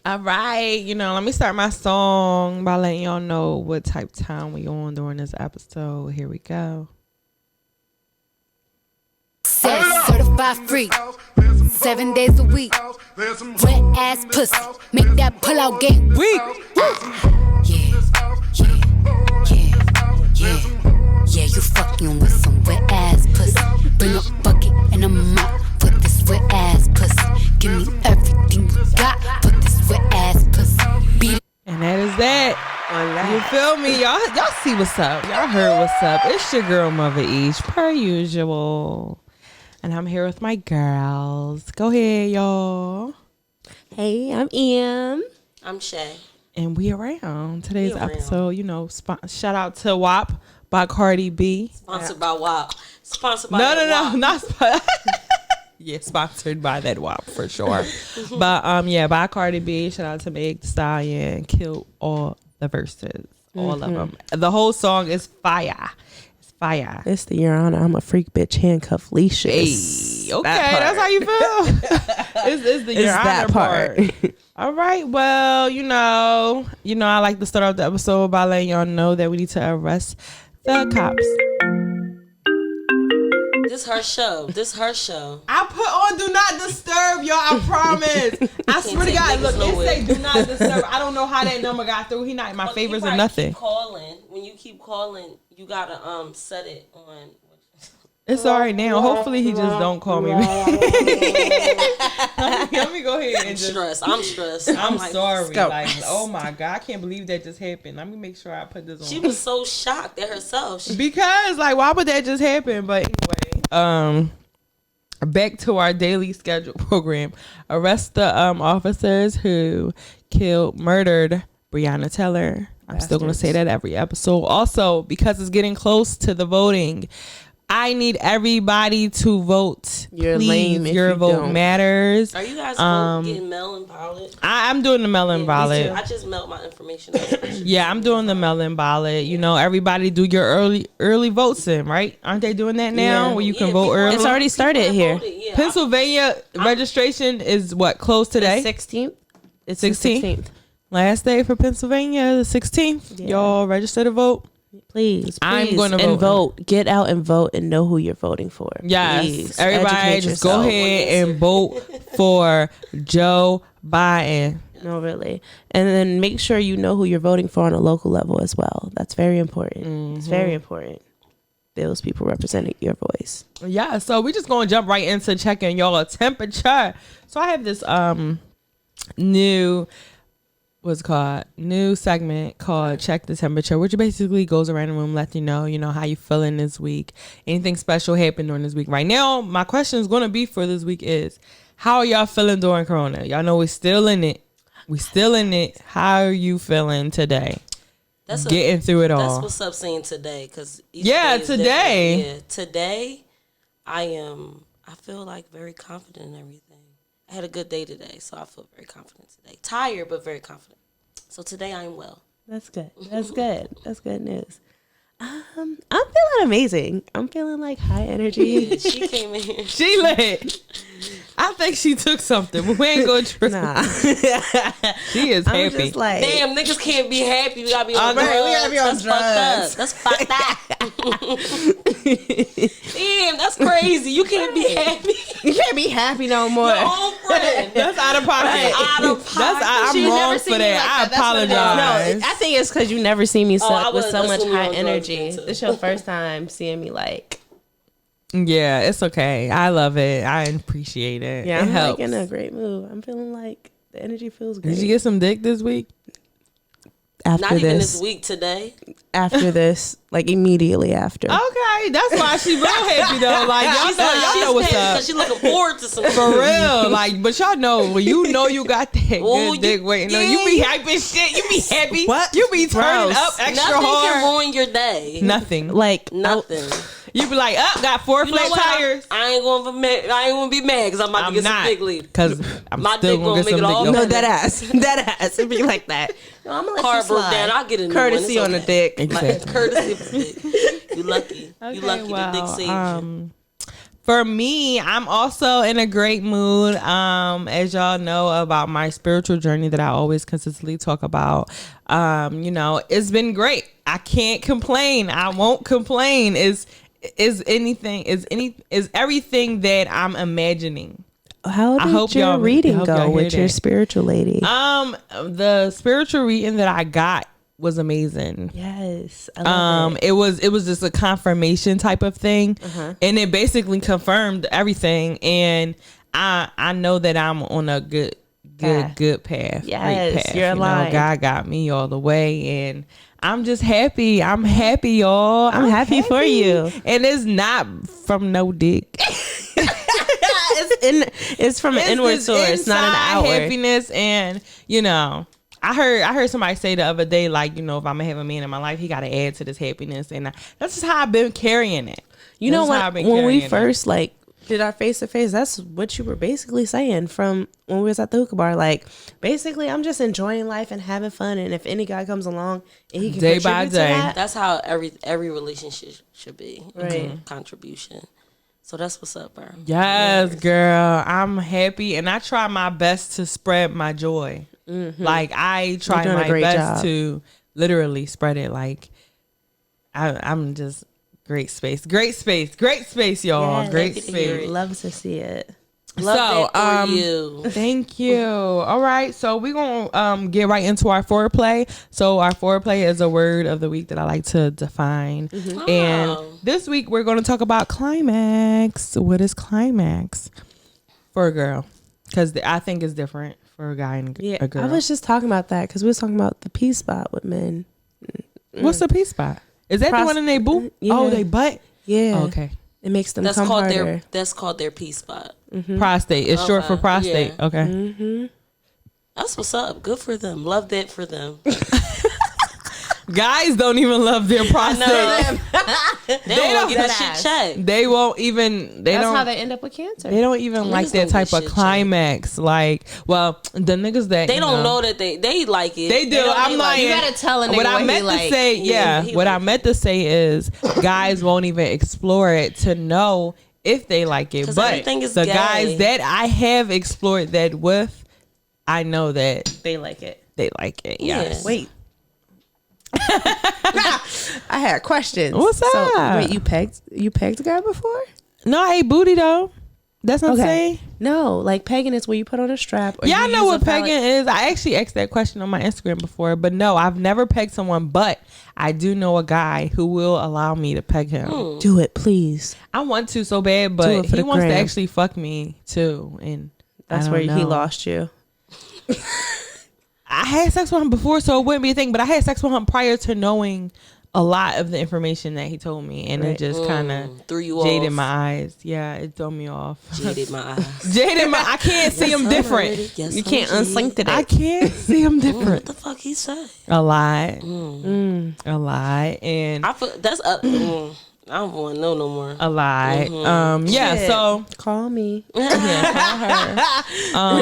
All right, let me start my song by letting y'all know what type of time we on during this episode. Here we go. Certified free, 7 days a week. Wet ass pussy, make that pull out game weak. Yeah, you fucking with some wet ass pussy. Bring a bucket and a mop for this wet ass pussy. Give me everything you got for this wet ass pussy. And that is that. You feel me? Y'all see what's up. Y'all heard what's up. It's your girl, MuvaEsh, per usual. And I'm here with my girls. Go ahead, y'all. Hey, I'm Em. I'm Shai. And we around. Today's episode, shout out to WAP by Cardi B. Sponsored by WAP. Sponsored by No, not yeah, sponsored by that WAP for sure. But by Cardi B. Shout out to Meg Thee Stallion. Killed all the verses, all of them. The whole song is fire. It's fire. It's the Your Honor, I'm a freak bitch handcuff leashes. Hey, okay, that's how you feel. it's the Your Honor part. All right, well, I like to start off the episode by letting y'all know that we need to arrest the cops. This her show. I put on Do Not Disturb, y'all. I promise. I swear to God. Look, it say Do Not Disturb. I don't know how that number got through. He not my favorites or nothing. When you keep calling, you gotta set it on. It's all right now. Hopefully he just don't call me. Let me go ahead and I'm stressed. I'm sorry. Like, oh my God, I can't believe that just happened. Let me make sure I put this on. She was so shocked at herself. Because why would that just happen? But anyway, back to our daily schedule program. Arrest the officers who murdered BREYANNA Teller. I'm still gonna say that every episode. Also, because it's getting close to the voting, I need everybody to vote. You're Please, lame if your you vote don't. matters. Are you guys getting mail-in ballot? I'm doing the mail-in ballot. I just mailed my information. Yeah, I'm doing the mail-in ballot. Everybody do your early votes in, right? Aren't they doing that now? Where you can vote early? It's already started here. Pennsylvania registration is what, closed today? The 16th. It's 16th. The 16th. Last day for Pennsylvania, the 16th. Yeah. Y'all register to vote. Please, I'm going to and vote. Get out and vote and know who you're voting for. Yes, Please. everybody Educate just yourself. go ahead and vote for Joe Biden. No, really. And then make sure you know who you're voting for on a local level as well. That's very important. It's very important. Those people representing your voice. Yeah, so we're just going to jump right into checking y'all temperature. So I have this new segment called Check the Temperature, which basically goes around the room, let you know how you feeling this week. Anything special happened during this week. Right now, my question is going to be for this week is, how are y'all feeling during Corona? Y'all know we're still in it. How are you feeling today? Getting through it all. That's what's up saying today. Today, I feel like very confident in everything. I had a good day today, so I feel very confident today. Tired, but very confident. So today I am well. That's good. That's good. That's good news. I'm feeling amazing. I'm feeling like high energy. Yeah, she came in here. She lit. I think she took something, but we ain't going to. Nah. She is I'm happy. just like, damn, niggas can't be happy. We gotta be on drugs. We gotta be on drugs. That's fucked up. Damn, that's crazy. You can't be happy. You can't be happy no more. Your own friend. That's out of pocket. Right, out of pocket. I'm wrong for that. I apologize. No, I think it's because you never seen me with so much high on energy. drugs, This your first time seeing me like. Yeah, it's okay. I love it. I appreciate it. Yeah, it I'm helps. like in a great mood. I'm feeling like the energy feels great. Did you get some dick this week? After Not even this week today. After this, like immediately after. Okay, that's why she real happy though. Like y'all know what's up. She's looking forward to some For real, like, but y'all know when you got that good dick waiting. No, you be hyping shit. You be happy. What? You be turning Gross. up extra Nothing hard. can ruin your day. Nothing. Like Nothing. You be like, got four flat tires. I ain't gonna be mad because I'm about to get some big leaf. Because my dick gonna make it all. No, that ass. It be like that. No, I'm gonna let Car you broke slide. down. I'll get a new Courtesy one. on the dick. Exactly. Courtesy. You lucky. Okay, You lucky the dick saved you. For me, I'm also in a great mood. As y'all know about my spiritual journey that I always consistently talk about. It's been great. I can't complain. I won't complain. Is everything that I'm imagining. How did your reading go with your spiritual lady? The spiritual reading that I got was amazing. Yes. I love it was just a confirmation type of thing, and it basically confirmed everything. And I know that I'm on a good path. Yes, great path. you're aligned. God got me all the way, and I'm just happy. I'm happy, y'all. I'm happy for you. And it's not from no dick. It's from an inward source, not an outward happiness. And I heard somebody say the other day, like, if I'm gonna have a man in my life, he got to add to this happiness, and that's just how I've been carrying it. When we first did our face to face, that's what you were basically saying from when we was at the hookah bar. Like, basically, I'm just enjoying life and having fun, and if any guy comes along and he can day by contribute day, to that, that's how every relationship should be. Right. Contribution. So that's what's up, bro. Yes, girl. I'm happy, and I try my best to spread my joy. Like, I try my best to literally spread it. Like, I'm just great space, y'all. Yeah, great space. Love to see it. Love that for you. Thank you. All right, so we're gonna get right into our foreplay. So our foreplay is a word of the week that I like to define, and this week we're going to talk about climax. What is climax for a girl? Because I think it's different for a guy and a girl. I was just talking about that because we was talking about the P spot with men. What's the P spot? Is that the one in their boob? Yeah. Oh, they butt. Yeah. Oh, okay. It makes them come harder. That's called their P spot. Prostate. It's short for prostate. Yeah. Okay. That's what's up. Good for them. Love that for them. Guys don't even love their prostate. They don't get that shit checked. They won't even. That's how they end up with cancer. They don't even like that type of climax. Like, well, the niggas that they don't know that they like it. They do. I'm like, you gotta tell a nigga what I meant to say. What I meant to say is, guys won't even explore it to know if they like it. But the guys that I have explored that with, I know that they like it. They like it. Yes. Yeah. Wait. I had questions. What's up? So, wait, you pegged a guy before? No, I ate booty though. That's not saying. No, like pegging is where you put on a strap. Or I know what pegging is. I actually asked that question on my Instagram before, but no, I've never pegged someone. But I do know a guy who will allow me to peg him. Do it, please. I want to so bad, but he wants to actually fuck me too, and that's where he lost you. I had sex with him before, so it wouldn't be a thing. But I had sex with him prior to knowing a lot of the information that he told me, and it just kind of threw you jaded off. my eyes. Yeah, it threw me off. Jaded my eyes. I can't see him different. Yes, you can't unslink it. I can't see him different. What the fuck he say? A lot. A lot. And I feel that's I don't want to know no more. A lot. So call me. Call her.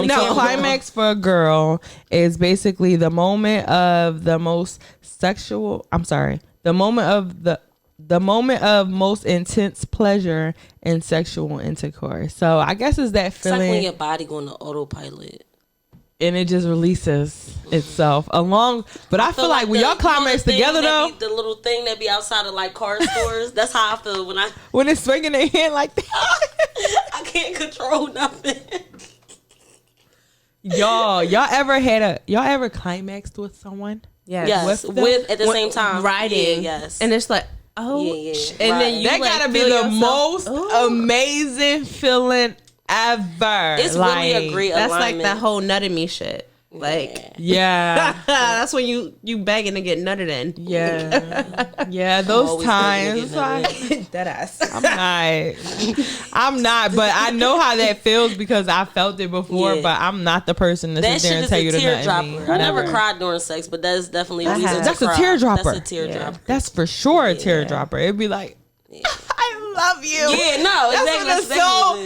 No, climax for a girl is basically the moment of the most sexual. I'm sorry. The moment of most intense pleasure and sexual intercourse. So I guess it's that feeling. It's like when your body going to autopilot. And it just releases itself along. But I feel like when y'all climax together though, the little thing that be outside of like car stores, that's how I feel when it's swinging their hand like that. I can't control nothing. y'all ever climaxed with someone? Yes, with at the same time riding. Yes, and it's like and then you that gotta be the most amazing feeling ever. It's really a great that's alignment. like that whole nutting me shit. Like that's when you begging to get nutted in. Those times like that ass. I'm not, but I know how that feels because I felt it before. But I'm not the person to sit there and tell you to nut me. I never cried during sex, but that's definitely that's a teardropper. That's a teardropper. That's for sure a teardropper. It'd be like, I love you. Yeah, no,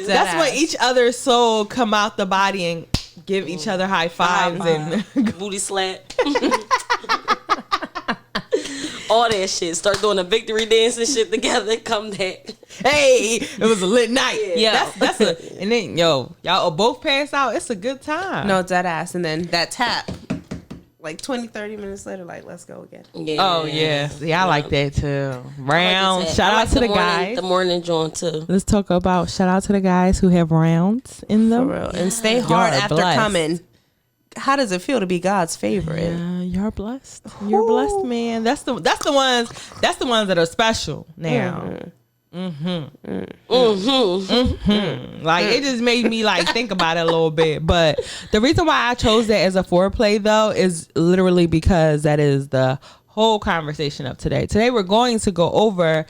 that's when each other's soul come out the body and give each other high fives and booty slap. all that shit. Start doing a victory dance and shit together. Come back. Hey, it was a lit night. Yeah. That's a, and then y'all both pass out. It's a good time. No, dead ass. And then that tap. Like 20, 30 minutes later, like, let's go again. Yeah. Oh, yeah. See, I like that too. Round. Shout out to the guys. The morning joint too. Let's talk about shout out to the guys who have rounds in them. For real. And stay hard Y'all are after blessed. coming. How does it feel to be God's favorite? Yeah, you're blessed. You're blessed, man. That's the ones that are special now. Like it just made me like think about it a little bit. But the reason why I chose that as a foreplay though is literally because that is the whole conversation of today. Today we're going to go over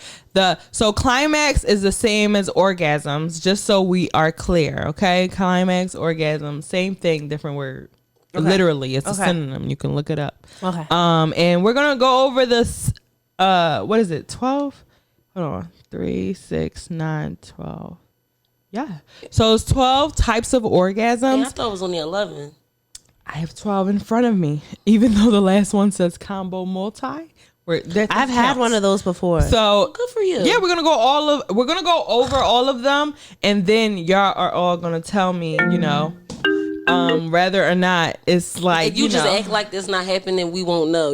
so climax is the same as orgasms, just so we are clear, okay? Climax, orgasm, same thing, different word. Okay. Literally, it's a synonym. You can look it up. Okay. And we're gonna go over this. What is it? 12? Hold on. 3, 6, 9, 12. Yeah. So it's 12 types of orgasms. I thought it was only 11. I have 12 in front of me, even though the last one says combo multi. I've had one of those before. So good for you. Yeah, we're gonna go over all of them, and then y'all are all gonna tell me, whether or not it's like if you just act like this not happening, we won't know.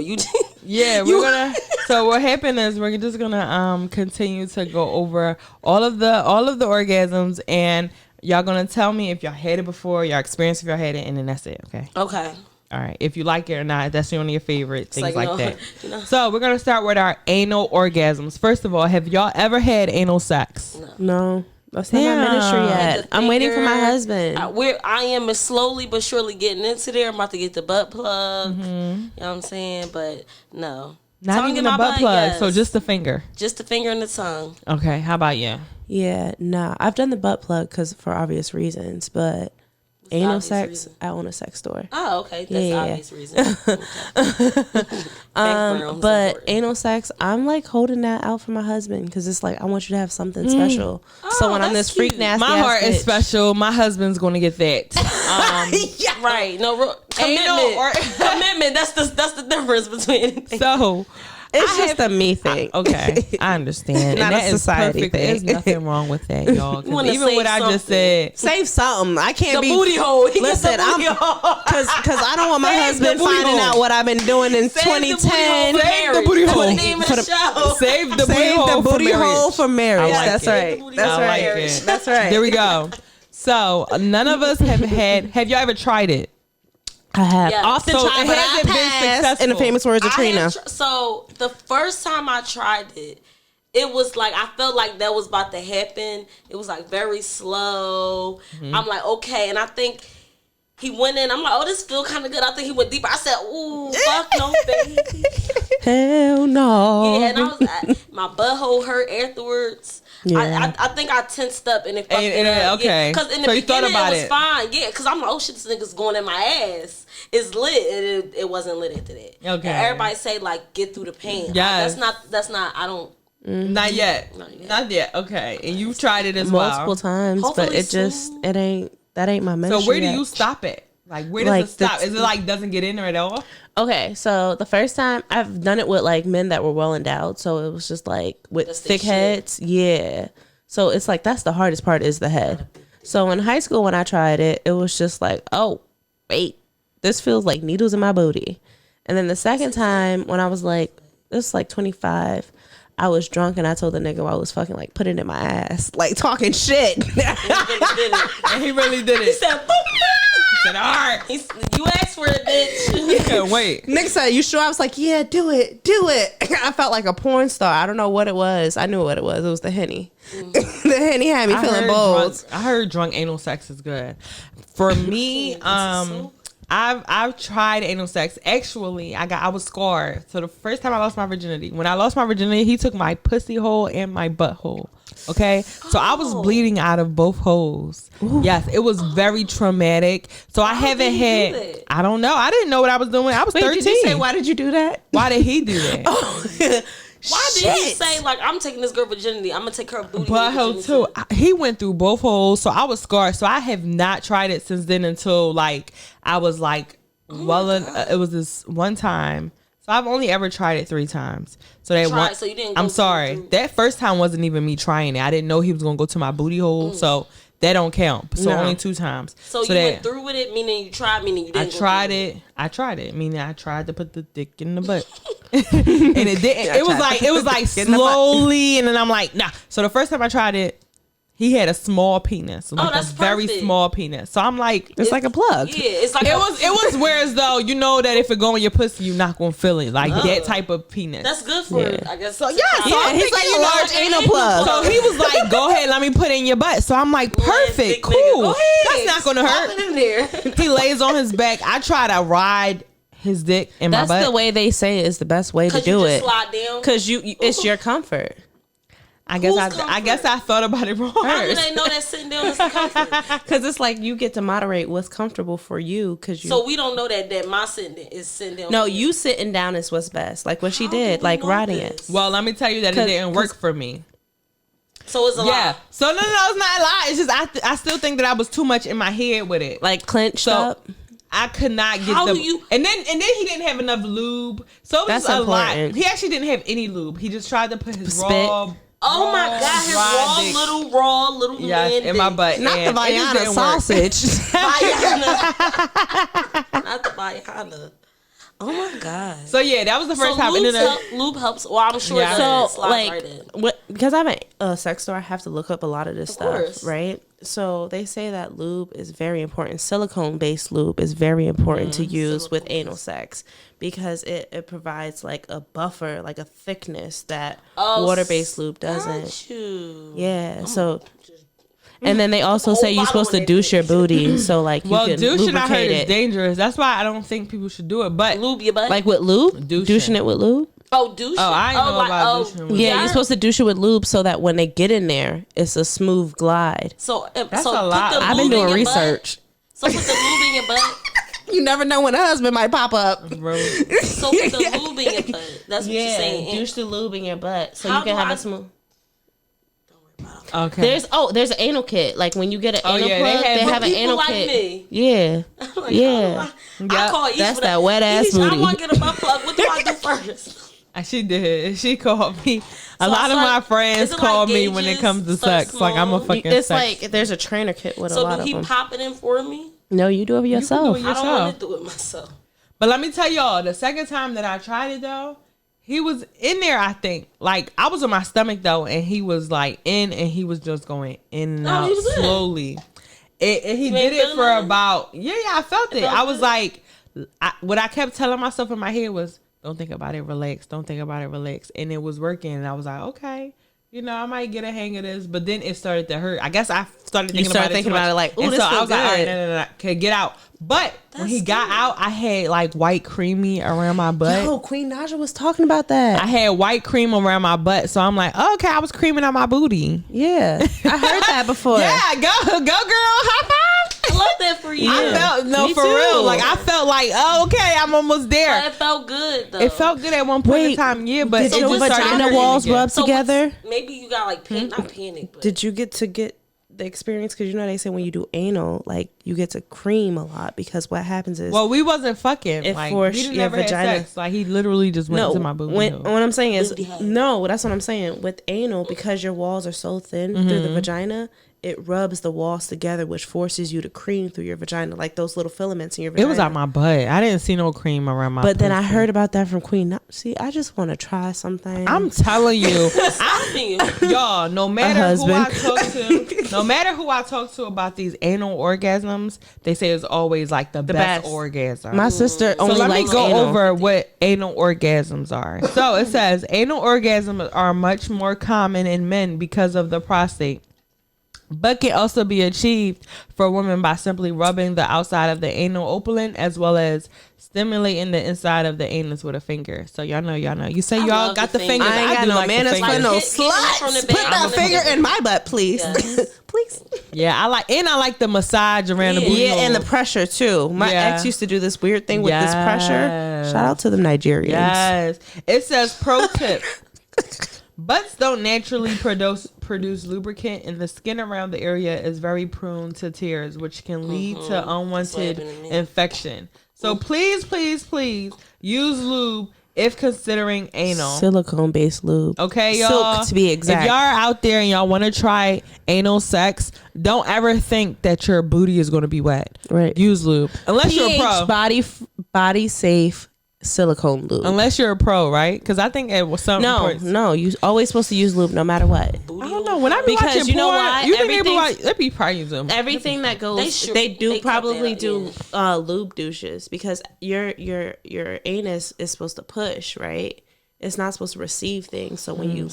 So what happened is we're just gonna continue to go over all of the orgasms, and y'all gonna tell me if y'all had it before, y'all experienced if y'all had it, and then that's it. Okay. All right. If you like it or not, that's one of your favorite things like that. So we're gonna start with our anal orgasms. First of all, have y'all ever had anal sex? No. That's not my ministry yet. I'm waiting for my husband. I am slowly but surely getting into there. I'm about to get the butt plug. You know what I'm saying? But no. Not tongue even a butt plug. Yes. So just the finger. Just the finger and the tongue. Okay. How about you? Yeah. Nah. I've done the butt plug for obvious reasons, but anal sex, reason? I own a sex store. Oh, okay. That's obvious reason. But anal sex, I'm like holding that out for my husband because it's like I want you to have something special. So when I'm this freak nasty, my heart is special. My husband's gonna get that. Right? No commitment. That's the difference between anything. So. It's just a me thing. Okay, I understand. Not and a society thing. There's nothing wrong with that, y'all. Even what I just said. Save something. I can't the booty hole. Listen, because I don't want my husband finding out what I've been doing in 2010. Save the booty hole. Save the booty hole for marriage. That's right. That's right. There we go. So none of us have y'all ever tried it? I have. Yes. Often so tried, but I passed. In the famous words of Trina. So the first time I tried it, it was like I felt like that was about to happen. It was like very slow. I'm like, okay, and I think he went in. I'm like, oh, this feel kind of good. I think he went deeper. I said, ooh, fuck no, baby. Hell no. Yeah, and I was my butthole hurt afterwards. Yeah. I think I tensed up and it fucked it up. Okay. Because in the beginning it was fine. Yeah, because I'm like, oh shit, this nigga's going in my ass. It's lit. And it wasn't lit after that. Okay. And everybody say like, get through the pain. Yeah. That's not. I don't. Not yet. Not yet. Okay. And you tried it as multiple times, hopefully but it ain't. That ain't my ministry. So where do you stop it? Like where does it stop? Is it like doesn't get in there at all? Okay, so the first time I've done it with like men that were well endowed, so it was just like with thick heads. Yeah. So it's like that's the hardest part is the head. So in high school when I tried it, it was just like, oh, wait, this feels like needles in my booty. And then the second time when I was like, this was like 25, I was drunk and I told the nigga I was fucking like put it in my ass, like talking shit. And he really did it. He said, boop. He said, all right. You asked for it, bitch. Yeah, wait. Nigga said, you sure? I was like, yeah, do it. I felt like a porn star. I don't know what it was. I knew what it was. It was the Henny. The Henny had me feeling bold. I heard drunk anal sex is good. For me, I've tried anal sex. Actually, I was scarred. So the first time I lost my virginity, when I lost my virginity, he took my pussy hole and my butthole. Okay, so I was bleeding out of both holes. Ooh. Yes, it was very traumatic. So I haven't had. I don't know. I didn't know what I was doing. I was 13. Did you say why did you do that? Why did he do that? Why did he say like I'm taking this girl virginity? I'm gonna take her booty butthole too. He went through both holes, so I was scarred. So I have not tried it since then until like I was like, it was this one time So I've only ever tried it 3 times. So that So you didn't. I'm sorry. That first time wasn't even me trying it. I didn't know he was gonna go to my booty hole. So that don't count. So only 2 times. So you went through with it, meaning you tried, meaning you didn't. I tried it, meaning I tried to put the dick in the butt, and it didn't. It was like slowly, and then I'm like, nah. So the first time I tried it, he had a small penis, like that's a very perfect. small penis. So I'm like, It's like a plug. Yeah, it's like it was whereas though you know that if it go in your pussy, you're not gonna feel it like that type of penis. That's good for it, I guess. So So I'm he's thinking, like a large anal plug. So he was like, "Go ahead, let me put it in your butt." So I'm like, "Perfect, big nigga, cool. go ahead. That's not gonna Pop hurt." it in there. He lays on his back. I try to ride his dick in my butt. That's the way they say is the best way to do you it. just slide down. Because it's your comfort. I guess I thought about it wrong. How do they know that sitting down is the comfort? Because it's like you get to moderate what's comfortable for you. So we don't know that my sitting is sitting down. No, you sitting down is what's best. Like what she did, like riding it. Well, let me tell you that it didn't work for me. So it's a lie. So no, it's not a lie. It's just I still think that I was too much in my head with it. Like clenched up. I could not get How do you? And then he didn't have enough lube. So it was That's a important. lot. He actually didn't have any lube. He just tried to put his Spit. raw. Oh my God, his raw little man in my butt. Not and the it just Vienna didn't work. sausage. Not the Bayana. Oh my God. So yeah, that was the first time. And then lube helps. Well, I'm sure Yeah. that So slides like, right in. because I'm at a sex store, I have to look up a lot of this Of stuff, course. right? So they say that lube is very important. Silicone-based lube is very important to use with anal sex because it provides like a buffer, like a thickness that water-based lube doesn't. Got you. Yeah. So. And then they also say you're supposed to douche your booty, so like you can douching I heard lubricate is it. dangerous. That's why I don't think people should do it. But Lube your butt. Like with lube, douching it with lube. Oh, douche. Oh, I didn't know about douching with Yeah, you're supposed to douche it with lube so that when they get in there, it's a smooth glide. So That's so a lot. Put the I've been lube in doing your research. Butt. So put the lube in your butt. You never know when a husband might pop up. bro. So put the lube in your butt. That's what you're saying. douche the lube in your butt so How you can do have I- a smooth. Okay. There's an anal kit. Like when you get an anal yeah, plug, they have an people anal like kit. me. Yeah, Like, yeah. I call each That's for that wet ass Each, I booty. want to get a butt plug. What do I do first? She did. She called me. A So lot I of my start- friends is it call like me when it gauges, comes to start sex. Like I'm a small? fucking. It's sex. like there's a trainer kit with a So lot do of he them. pop it in for me? No, you do it yourself. it I don't yourself. want to do it myself. But let me tell y'all, the second time that I tried it though, he was in there. I think like I was on my stomach though, and he was like in, and he was just going in and out he was in. slowly. And he You did ain't it feel for nothing? about I felt it. felt I was good? like, what I kept telling myself in my head was, "Don't think about it, relax. Don't think about it, relax." And it was working, and I was like, okay. You know, I might get a hang of this, but then it started to hurt. I guess I started thinking about it too much. like, ooh, And this so I feels was like, all right, good. no, okay, get out. But when he got That's out, I had like white creamy around my butt. Yo, Queen Naja was talking about that. I had white cream around my butt, so I'm like, okay, I was creaming on my booty. Yeah, I heard that before. Yeah, go girl, high five. I love that for you. I felt Me for too. real. Like I felt like, oh, okay, I'm almost But there. it felt good though. It felt good at one point in Wait, time, yeah, but Did it your just started vagina hurting walls again. rub So together? maybe you got like not panic, but Did you get the experience? Because you know they say when you do anal, like you get to cream a lot because what happens is Well, we wasn't fucking. It Like, forced we didn't your ever have vagina- sex. Like he literally just went to my booty hole. what I'm saying is Booty hole. no. That's what I'm saying. With anal, because your walls are so thin through the vagina, it rubs the walls together, which forces you to cream through your vagina, like those little filaments in your vagina. It was out my butt. I didn't see no cream around my. But then I pussy. heard about that from Queen. See, I just want to try something. I'm telling you, stopping you. y'all. No matter who I husband. talk to, no matter who I talk to about these anal orgasms, they say it's always like the best best. orgasm. My sister So only let me likes go anal. over what anal orgasms are. So it says anal orgasms are much more common in men because of the prostate, but can also be achieved for women by simply rubbing the outside of the anal opening as well as stimulating the inside of the anus with a finger. So y'all know. You say I y'all love got the the finger. fingers. I ain't got do no like the manners fingers. for no Hit me from the sluts. back. Put that I'm finger gonna- in my butt, please. Yes. Please. Yeah, I like the massage around the booty Yeah, and the hole. pressure too. My Yeah. ex used to do this weird thing with this pressure. Yes. Shout out to them Nigerians. Yes. It says pro tip. Butts don't naturally produce lubricant, and the skin around the area is very prone to tears, which can lead to unwanted happened to me. infection. So please use lube if considering anal. Silicone based lube. Okay, y'all. Silk to be exact. If y'all are out there and y'all want to try anal sex, don't ever think that your booty is going to be wet. Right. Use lube. Unless you're a pro. Body safe silicone lube. Unless you're a pro, right? Because I think it was something. No, you always supposed to use lube no matter what. I don't know. When I be Because watching you know porn, why? you think they be probably use them. Everything that goes, they probably do lube douches because your anus is supposed to push, right? It's not supposed to receive things. So when you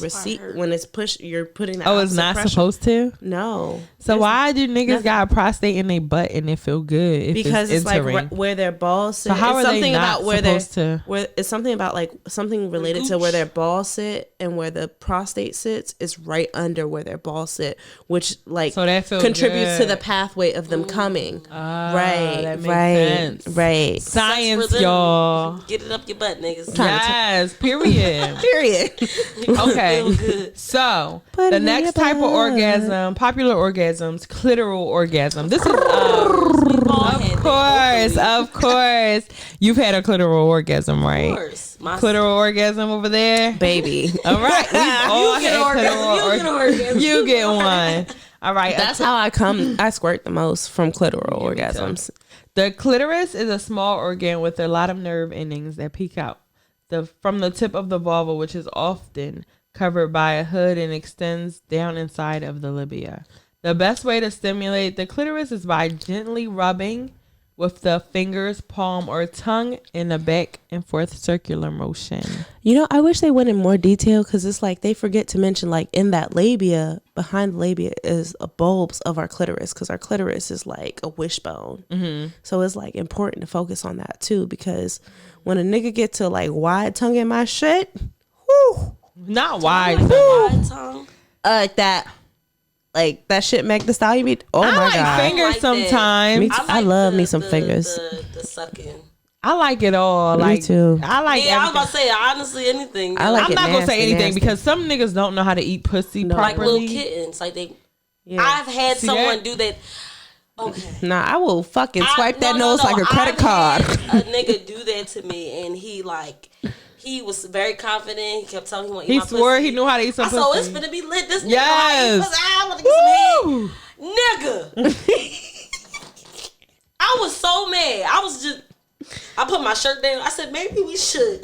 when it's pushed, you're putting that. Oh, it's not pressure. Supposed to? No. So why do niggas got a prostate in their butt and it feel good? If Because it's entering? like where their balls sit. So how it's are something they not about where supposed to? where it's something about like something related to where their balls sit and where the prostate sits is right under where their balls sit, which like so that contributes good. to the pathway of them coming. Right. That makes sense. Right. Science, y'all. Get it up your butt, niggas. Yes. Period. Period. Okay. So the next type of orgasm, popular orgasms, clitoral orgasm. This is of course. You've had a clitoral orgasm, right? Of course. Clitoral orgasm over there, Baby. All right. We've all had clitoral orgasm. You get one. All right. That's how I squirt the most from clitoral orgasms. The clitoris is a small organ with a lot of nerve endings that peek out from the tip of the vulva, which is often covered by a hood and extends down inside of the labia. The best way to stimulate the clitoris is by gently rubbing with the fingers, palm, or tongue in a back and forth circular motion. You know, I wish they went in more detail because it's like they forget to mention like in that labia, behind the labia is a bulbs of our clitoris because our clitoris is like a wishbone. Mm-hmm. So it's like important to focus on that too because when a nigga get to like wide tongue in my shit, whoo, not wide, wide tongue. Like that shit make the style you be. Oh I my like god, fingers like sometimes. Me too. I love me some fingers. The sucking. I like it all. Me Like too. I like. Yeah, I was everything. about to say honestly anything. I like I'm it not gonna say nasty, anything nasty. because some niggas don't know how to eat pussy like properly. little kittens. Like they. Yeah. I've had See someone that? do that. Okay. Nah, I will fucking swipe that nose like a credit I've card. had a nigga do that to me, and he was very confident. He kept telling me he wanted to eat He my swore pussy. he knew how to eat some So pussy. it's finna be lit. This nigga Yes. like, I want to get some head. Nigga. I was so mad. I put my shirt down. I said, maybe we should.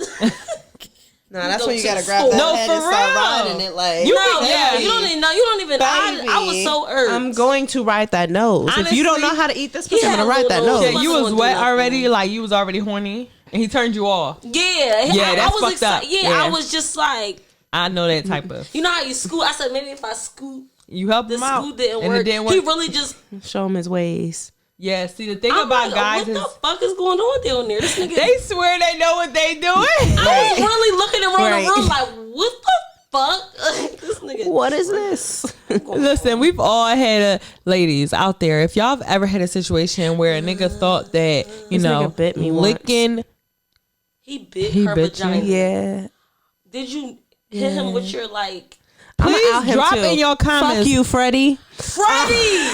Nah, that's go when you to gotta the grab store. that No, head for and start real. riding it like. You You don't even know. You don't even. I was so irked. I'm going to ride that nose. If you don't know Honestly, how to eat this he pussy, I'm had gonna a ride that little nose. Yeah, you wasn't was gonna do wet nothing. already. Like you was already horny, and he turned you off. Yeah, Yeah, I that's was fucked excited. up. Yeah, Yeah. I was just like, I know that type of. you know how you scoot. I said maybe if I scoot, You helped the him out, scoot didn't and work. it didn't work. He really just. Show him his ways. Yeah, see the thing I'm about like, guys what is the fuck is going on down there? This nigga. they swear they know what they doing. I was really looking around Right. the room like, what the fuck? This nigga. What is this? Listen, we've all had ladies out there. If y'all have ever had a situation where a nigga thought that you This know nigga bit me once. licking, He bit He her bit you? vagina. Yeah. Did you hit him with your like, please drop in your comments. Fuck you, Freddie. Freddie?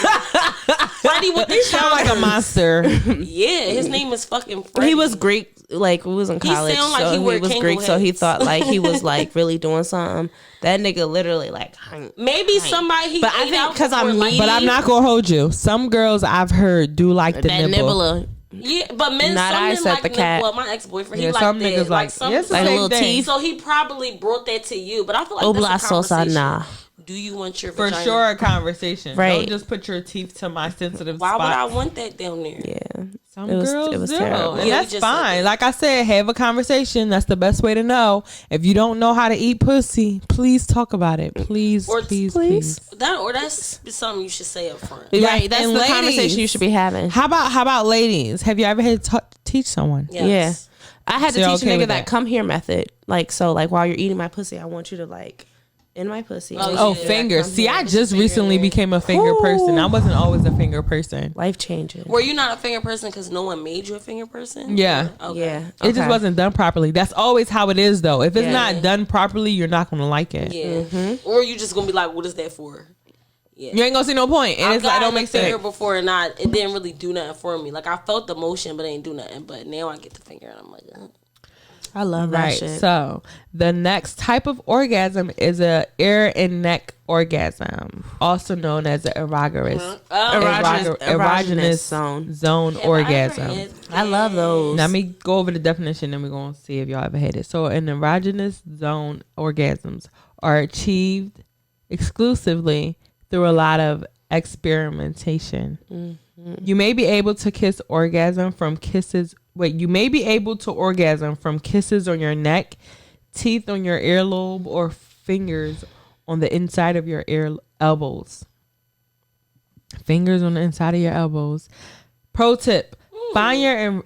Freddie with the Sound like a monster. Yeah, his name is fucking Freddie. He was Greek, like we was in He college, sound like so he he wear was Kangol Greek, so he hats. thought like he was like really doing something. That nigga literally like, Maybe somebody he But I ate think out 'cause I'm before, like, mean- But I'm not gonna hold you. Some girls I've heard do like the that nibble. nibbler. Yeah, but men, Not some I men said like the cat. Well, my ex-boyfriend, Yeah, he some liked niggas that. like some, it's the like a same little thing. teeth. So he probably brought that to you. But I feel like Obla that's a conversation. Sosana. Do you want your For vagina? sure, a conversation. Right. Don't just put your teeth to my sensitive Why spot. would I want that down there? Yeah. Some It was- girls it was do, terrible. and Yeah, we that's just said fine. that. Like I said, have a conversation. That's the best way to know. If you don't know how to eat pussy, please talk about it. Please, Or please. That's something you should say up front. Right, that's And the ladies, conversation you should be having. How about ladies? Have you ever had to teach someone? Yes. I had So to you're teach okay a nigga with that that? come here method. Like, so like while you're eating my pussy, I want you to like in my pussy. Oh, Yeah, fingers. come See, here I with just your recently finger. became a finger person. I wasn't always a finger person. Life changing. Were you not a finger person because no one made you a finger person? Yeah. Okay. Yeah. It just wasn't done properly. That's always how it is, though. If it's Yeah. not done properly, you're not going to like it. Yeah. Or you just gonna be like, what is that for? Yeah. You ain't going to see no point. And I it's like, got don't a make finger sense. before and it didn't really do nothing for me. Like I felt the motion, but it ain't do nothing. But now I get the finger and I'm like, I love that Right. shit. So the next type of orgasm is a ear and neck orgasm, also known as an erogenous zone orgasm. I love those. Now, let me go over the definition and we're going to see if y'all ever had it. So an erogenous zone orgasms are achieved exclusively through a lot of experimentation. You may be able to orgasm from kisses on your neck, teeth on your earlobe, or fingers on the inside of your elbows. Fingers on the inside of your elbows. Pro tip: find your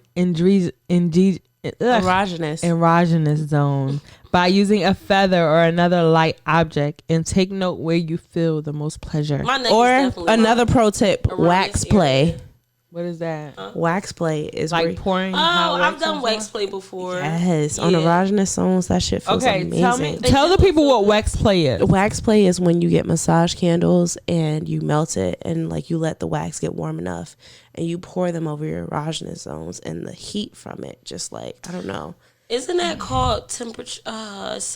erogenous zone by using a feather or another light object, and take note where you feel the most pleasure. Or another pro tip: wax play. What is that? Wax play is like pouring. I've done wax play before. Yes, on erogenous zones, that shit feels amazing. Tell the people what wax play is. Wax play is when you get massage candles and you melt it, and like you let the wax get warm enough, and you pour them over your erogenous zones, and the heat from it, just like, I don't know. Isn't that called temperature?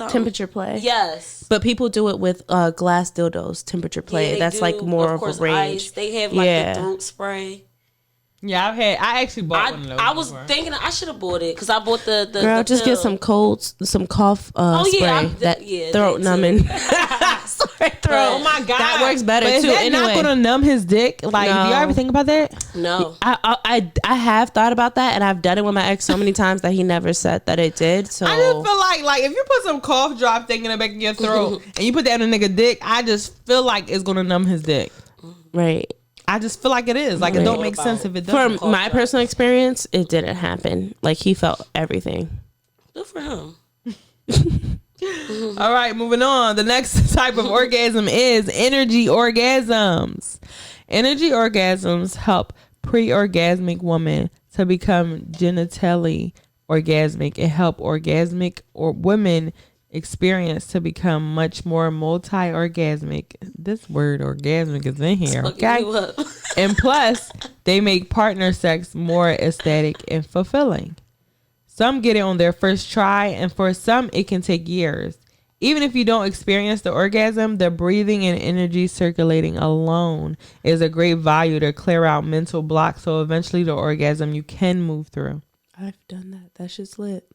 Temperature play. Yes, but people do it with glass dildos. Temperature play. That's like more of a range. Ice. They have like the throat spray. Yeah, I actually bought one of those. I was thinking I should have bought it because I bought the girl. Just get some cough spray. Throat numbing. Sorry, throat. Oh my god, that works better but too. Is that not gonna numb his dick? Like, do you ever think about that? No. I have thought about that, and I've done it with my ex so many times that he never said that it did. So I just feel like if you put some cough drop thing in the back of your throat and you put that on a nigga dick, I just feel like it's gonna numb his dick. Right. I just feel like it is. Like, it don't make sense if it doesn't. From my personal experience, it didn't happen. Like, he felt everything. Good for him. All right, moving on. The next type of orgasm is energy orgasms. Energy orgasms help pre-orgasmic women to become genitally orgasmic and help orgasmic or women experience to become much more multi-orgasmic. This word orgasmic is in here, okay? And plus, they make partner sex more aesthetic and fulfilling. Some get it on their first try, and for some, it can take years. Even if you don't experience the orgasm, the breathing and energy circulating alone is a great value to clear out mental blocks, so eventually the orgasm you can move through. I've done that. That shit's lit.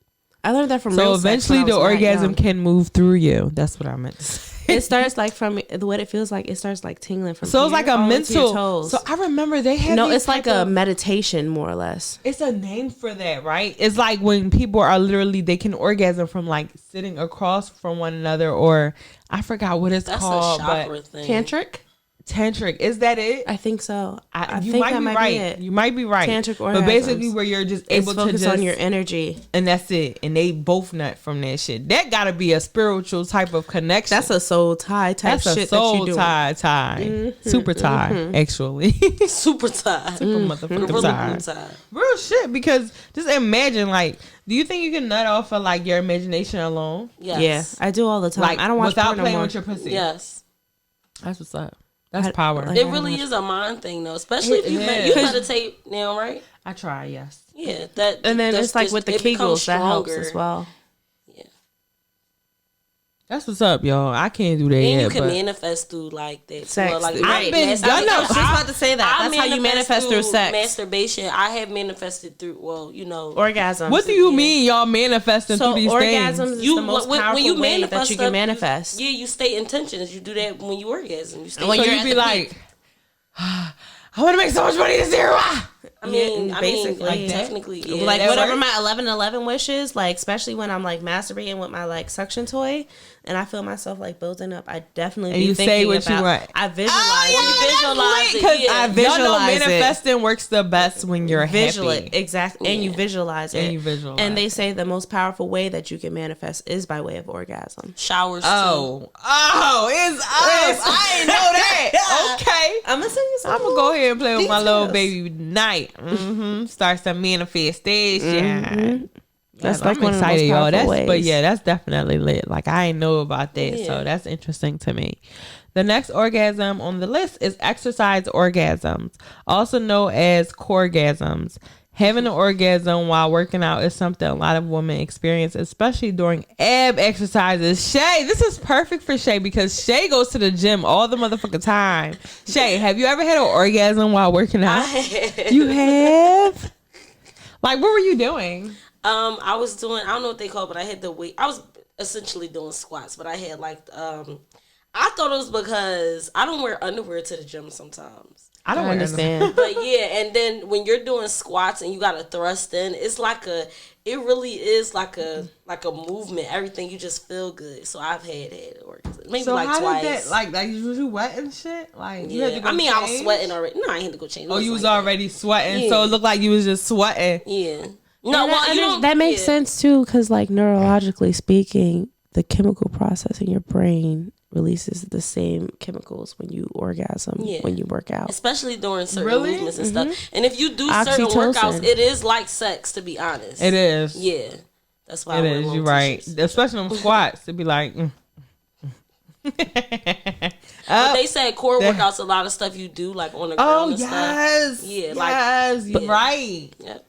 I learned that from So eventually the orgasm can move through you. That's what I meant to say. It starts like from what it feels like. It starts like tingling from so it's like a mental toes. So I remember they had it's like a meditation more or less. It's a name for that, right? It's like when people are literally, they can orgasm from like sitting across from one another, or I forgot what it's called. That's a chakra thing. Tantric, is that it? I think so. I you think might that be might right. be it. You might be right. Tantric orgasms. But basically, where you're just able to focus on your energy, and that's it. And they both nut from that shit. That gotta be a spiritual type of connection. That's a soul tie type that's shit. That's a soul that you tie. Mm-hmm, super tie, actually. Super tie. Super motherfucking tie. Real shit. Because just imagine, like, do you think you can nut off of like your imagination alone? Yes. Yeah, I do all the time. Like, I don't watch without porn playing no more. with your pussy. Yes. That's what's up. That's power. It really is a mind thing, though. Especially if you meditate now, right? I try, yes. Yeah, that. And then it's like with the Kegels, that helps as well. Yeah, that's what's up, y'all. I can't do that. And yet, you can but manifest through like that. Sex. Well, like, Right. I was just about to say that. That's how you manifest through sex. Masturbation. I have manifested through. Well, orgasms. What do you mean, y'all manifesting through these orgasms things? Is the most powerful way that you can manifest. You state intentions. You do that when you orgasm. You state when you be like, I want to make so much money this year. I mean, basically, like technically, yeah. Like whatever my 11/11 wish is, like especially when I'm like masturbating with my like suction toy, and I feel myself like building up. I definitely and you say what you want. I visualize. Visualize it. Because I visualize y'all know manifesting works the best when you're happy. Exactly, and you visualize it. And you visualize. And they say the most powerful way that you can manifest is by way of orgasm. Showers. It's us. I didn't know that. Okay, I'm gonna send you some. I'm gonna go ahead and play with my little details. baby tonight. Start some manifestation. That's I'm like one excited, of the most y'all. powerful ways. But yeah, that's definitely lit. Like, I ain't know about that, so that's interesting to me. The next orgasm on the list is exercise orgasms, also known as coregasms. Having an orgasm while working out is something a lot of women experience, especially during ab exercises. Shay, this is perfect for Shay because Shay goes to the gym all the motherfucking time. Shay, have you ever had an orgasm while working out? You have? Like, what were you doing? I was doing, I don't know what they call it, but I had the weight. I was essentially doing squats, but I had like, I thought it was because I don't wear underwear to the gym sometimes. I don't understand. But yeah, and then when you're doing squats and you gotta thrust in, it's like it really is like a movement. Everything, you just feel good. So I've had orgasms. Maybe so like how twice. Did that, like was you wet and shit? Like you had to go I mean, change? I was sweating already. No, I ain't had to go change. Oh, you was already sweating, so it looked like you was just sweating. Yeah. No, well, that makes sense too, because like neurologically speaking, the chemical process in your brain releases the same chemicals when you orgasm, when you work out, especially during certain movements and stuff. And if you do certain Oxytocin. workouts, it is like sex, to be honest. It is. Yeah, that's why it is. You're right. Especially them squats, it'd be like. But they say core workouts, a lot of stuff you do like on the ground and stuff. Yes, you're right. Yep.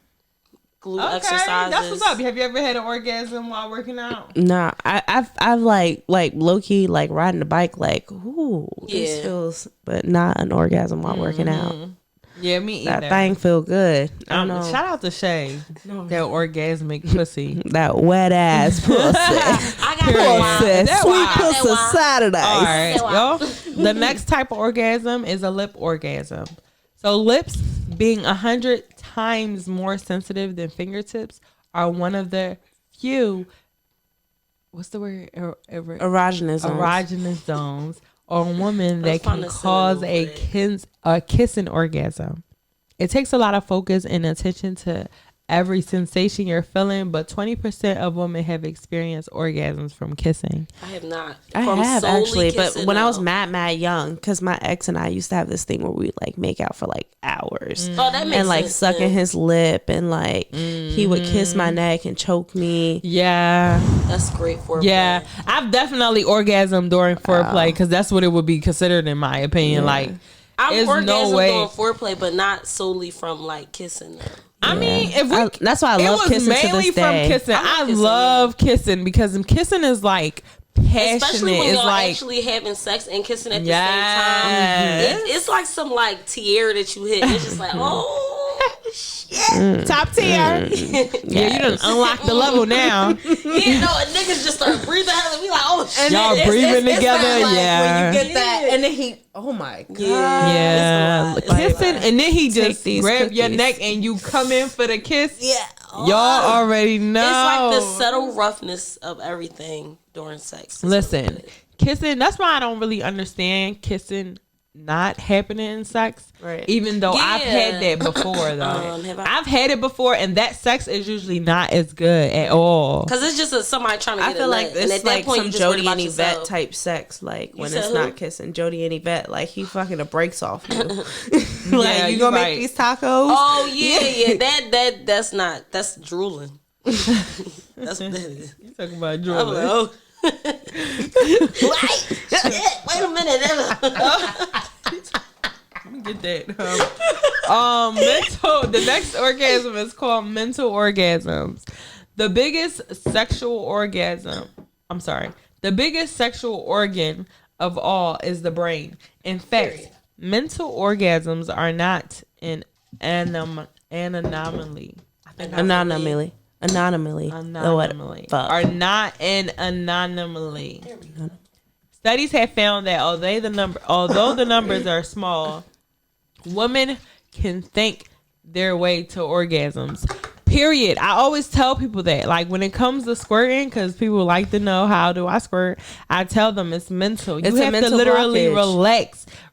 Glute exercises. That's what's up. Have you ever had an orgasm while working out? Nah, I've like low key like riding the bike like this feels, but not an orgasm while working out. Yeah, me either. That thing feel good. I know. Shout out to Shay. That orgasmic pussy. That wet ass pussy. I got pussy. Sweet pussy Saturday. All right, y'all. The next type of orgasm is a lip orgasm. So lips, being 100 times more sensitive than fingertips, are one of the few. What's the word? Erogenous zones on women that can cause a kissing orgasm. It takes a lot of focus and attention to every sensation you're feeling, but 20% of women have experienced orgasms from kissing. I have not. I have actually, kissing, but when I was mad young, because my ex and I used to have this thing where we like make out for like hours. Oh, that makes and like sense, sucking his lip, and like he would kiss my neck and choke me. Yeah, that's great foreplay. Yeah, I've definitely orgasmed during foreplay because that's what it would be considered in my opinion. Yeah. Like, I've orgasmed during foreplay, but not solely from like kissing them. I mean, that's why I love kissing to this day. It was mainly from kissing. I love kissing because kissing is like passionate. Especially when you're actually having sex and kissing at the same time. It's like some like tier that you hit. It's just like, oh shit, top tier. Yeah, you done unlocked the level now. You know, niggas just start breathing heavily. We like, oh shit, y'all breathing together. Like yeah, when you get that, and then he. Oh my god! Yeah, kissing, and then he just grab your neck and you come in for the kiss. Yeah, y'all already know. It's like the subtle roughness of everything during sex. Listen, kissing. That's why I don't really understand kissing not happening in sex. Right. Even though I've had that before, though. I've had it before, and that sex is usually not as good at all. Because it's just somebody trying to get I feel like it's like some Jody and Yvette type sex. Like when it's not kissing, Jody and Yvette, like he fucking the brakes off you. Like you gonna make these tacos? Oh yeah. That's drooling. That's what that is. You talking about drooling? Oh. Wait a minute. Let me get that. The next orgasm is called mental orgasms. The biggest sexual organ of all is the brain. In fact, mental orgasms are not an anomaly. Are not an anomaly. Studies have found that although the numbers are small, women can think their way to orgasms. Period. I always tell people that, like, when it comes to squirting, because people like to know how do I squirt, I tell them it's mental. You have to literally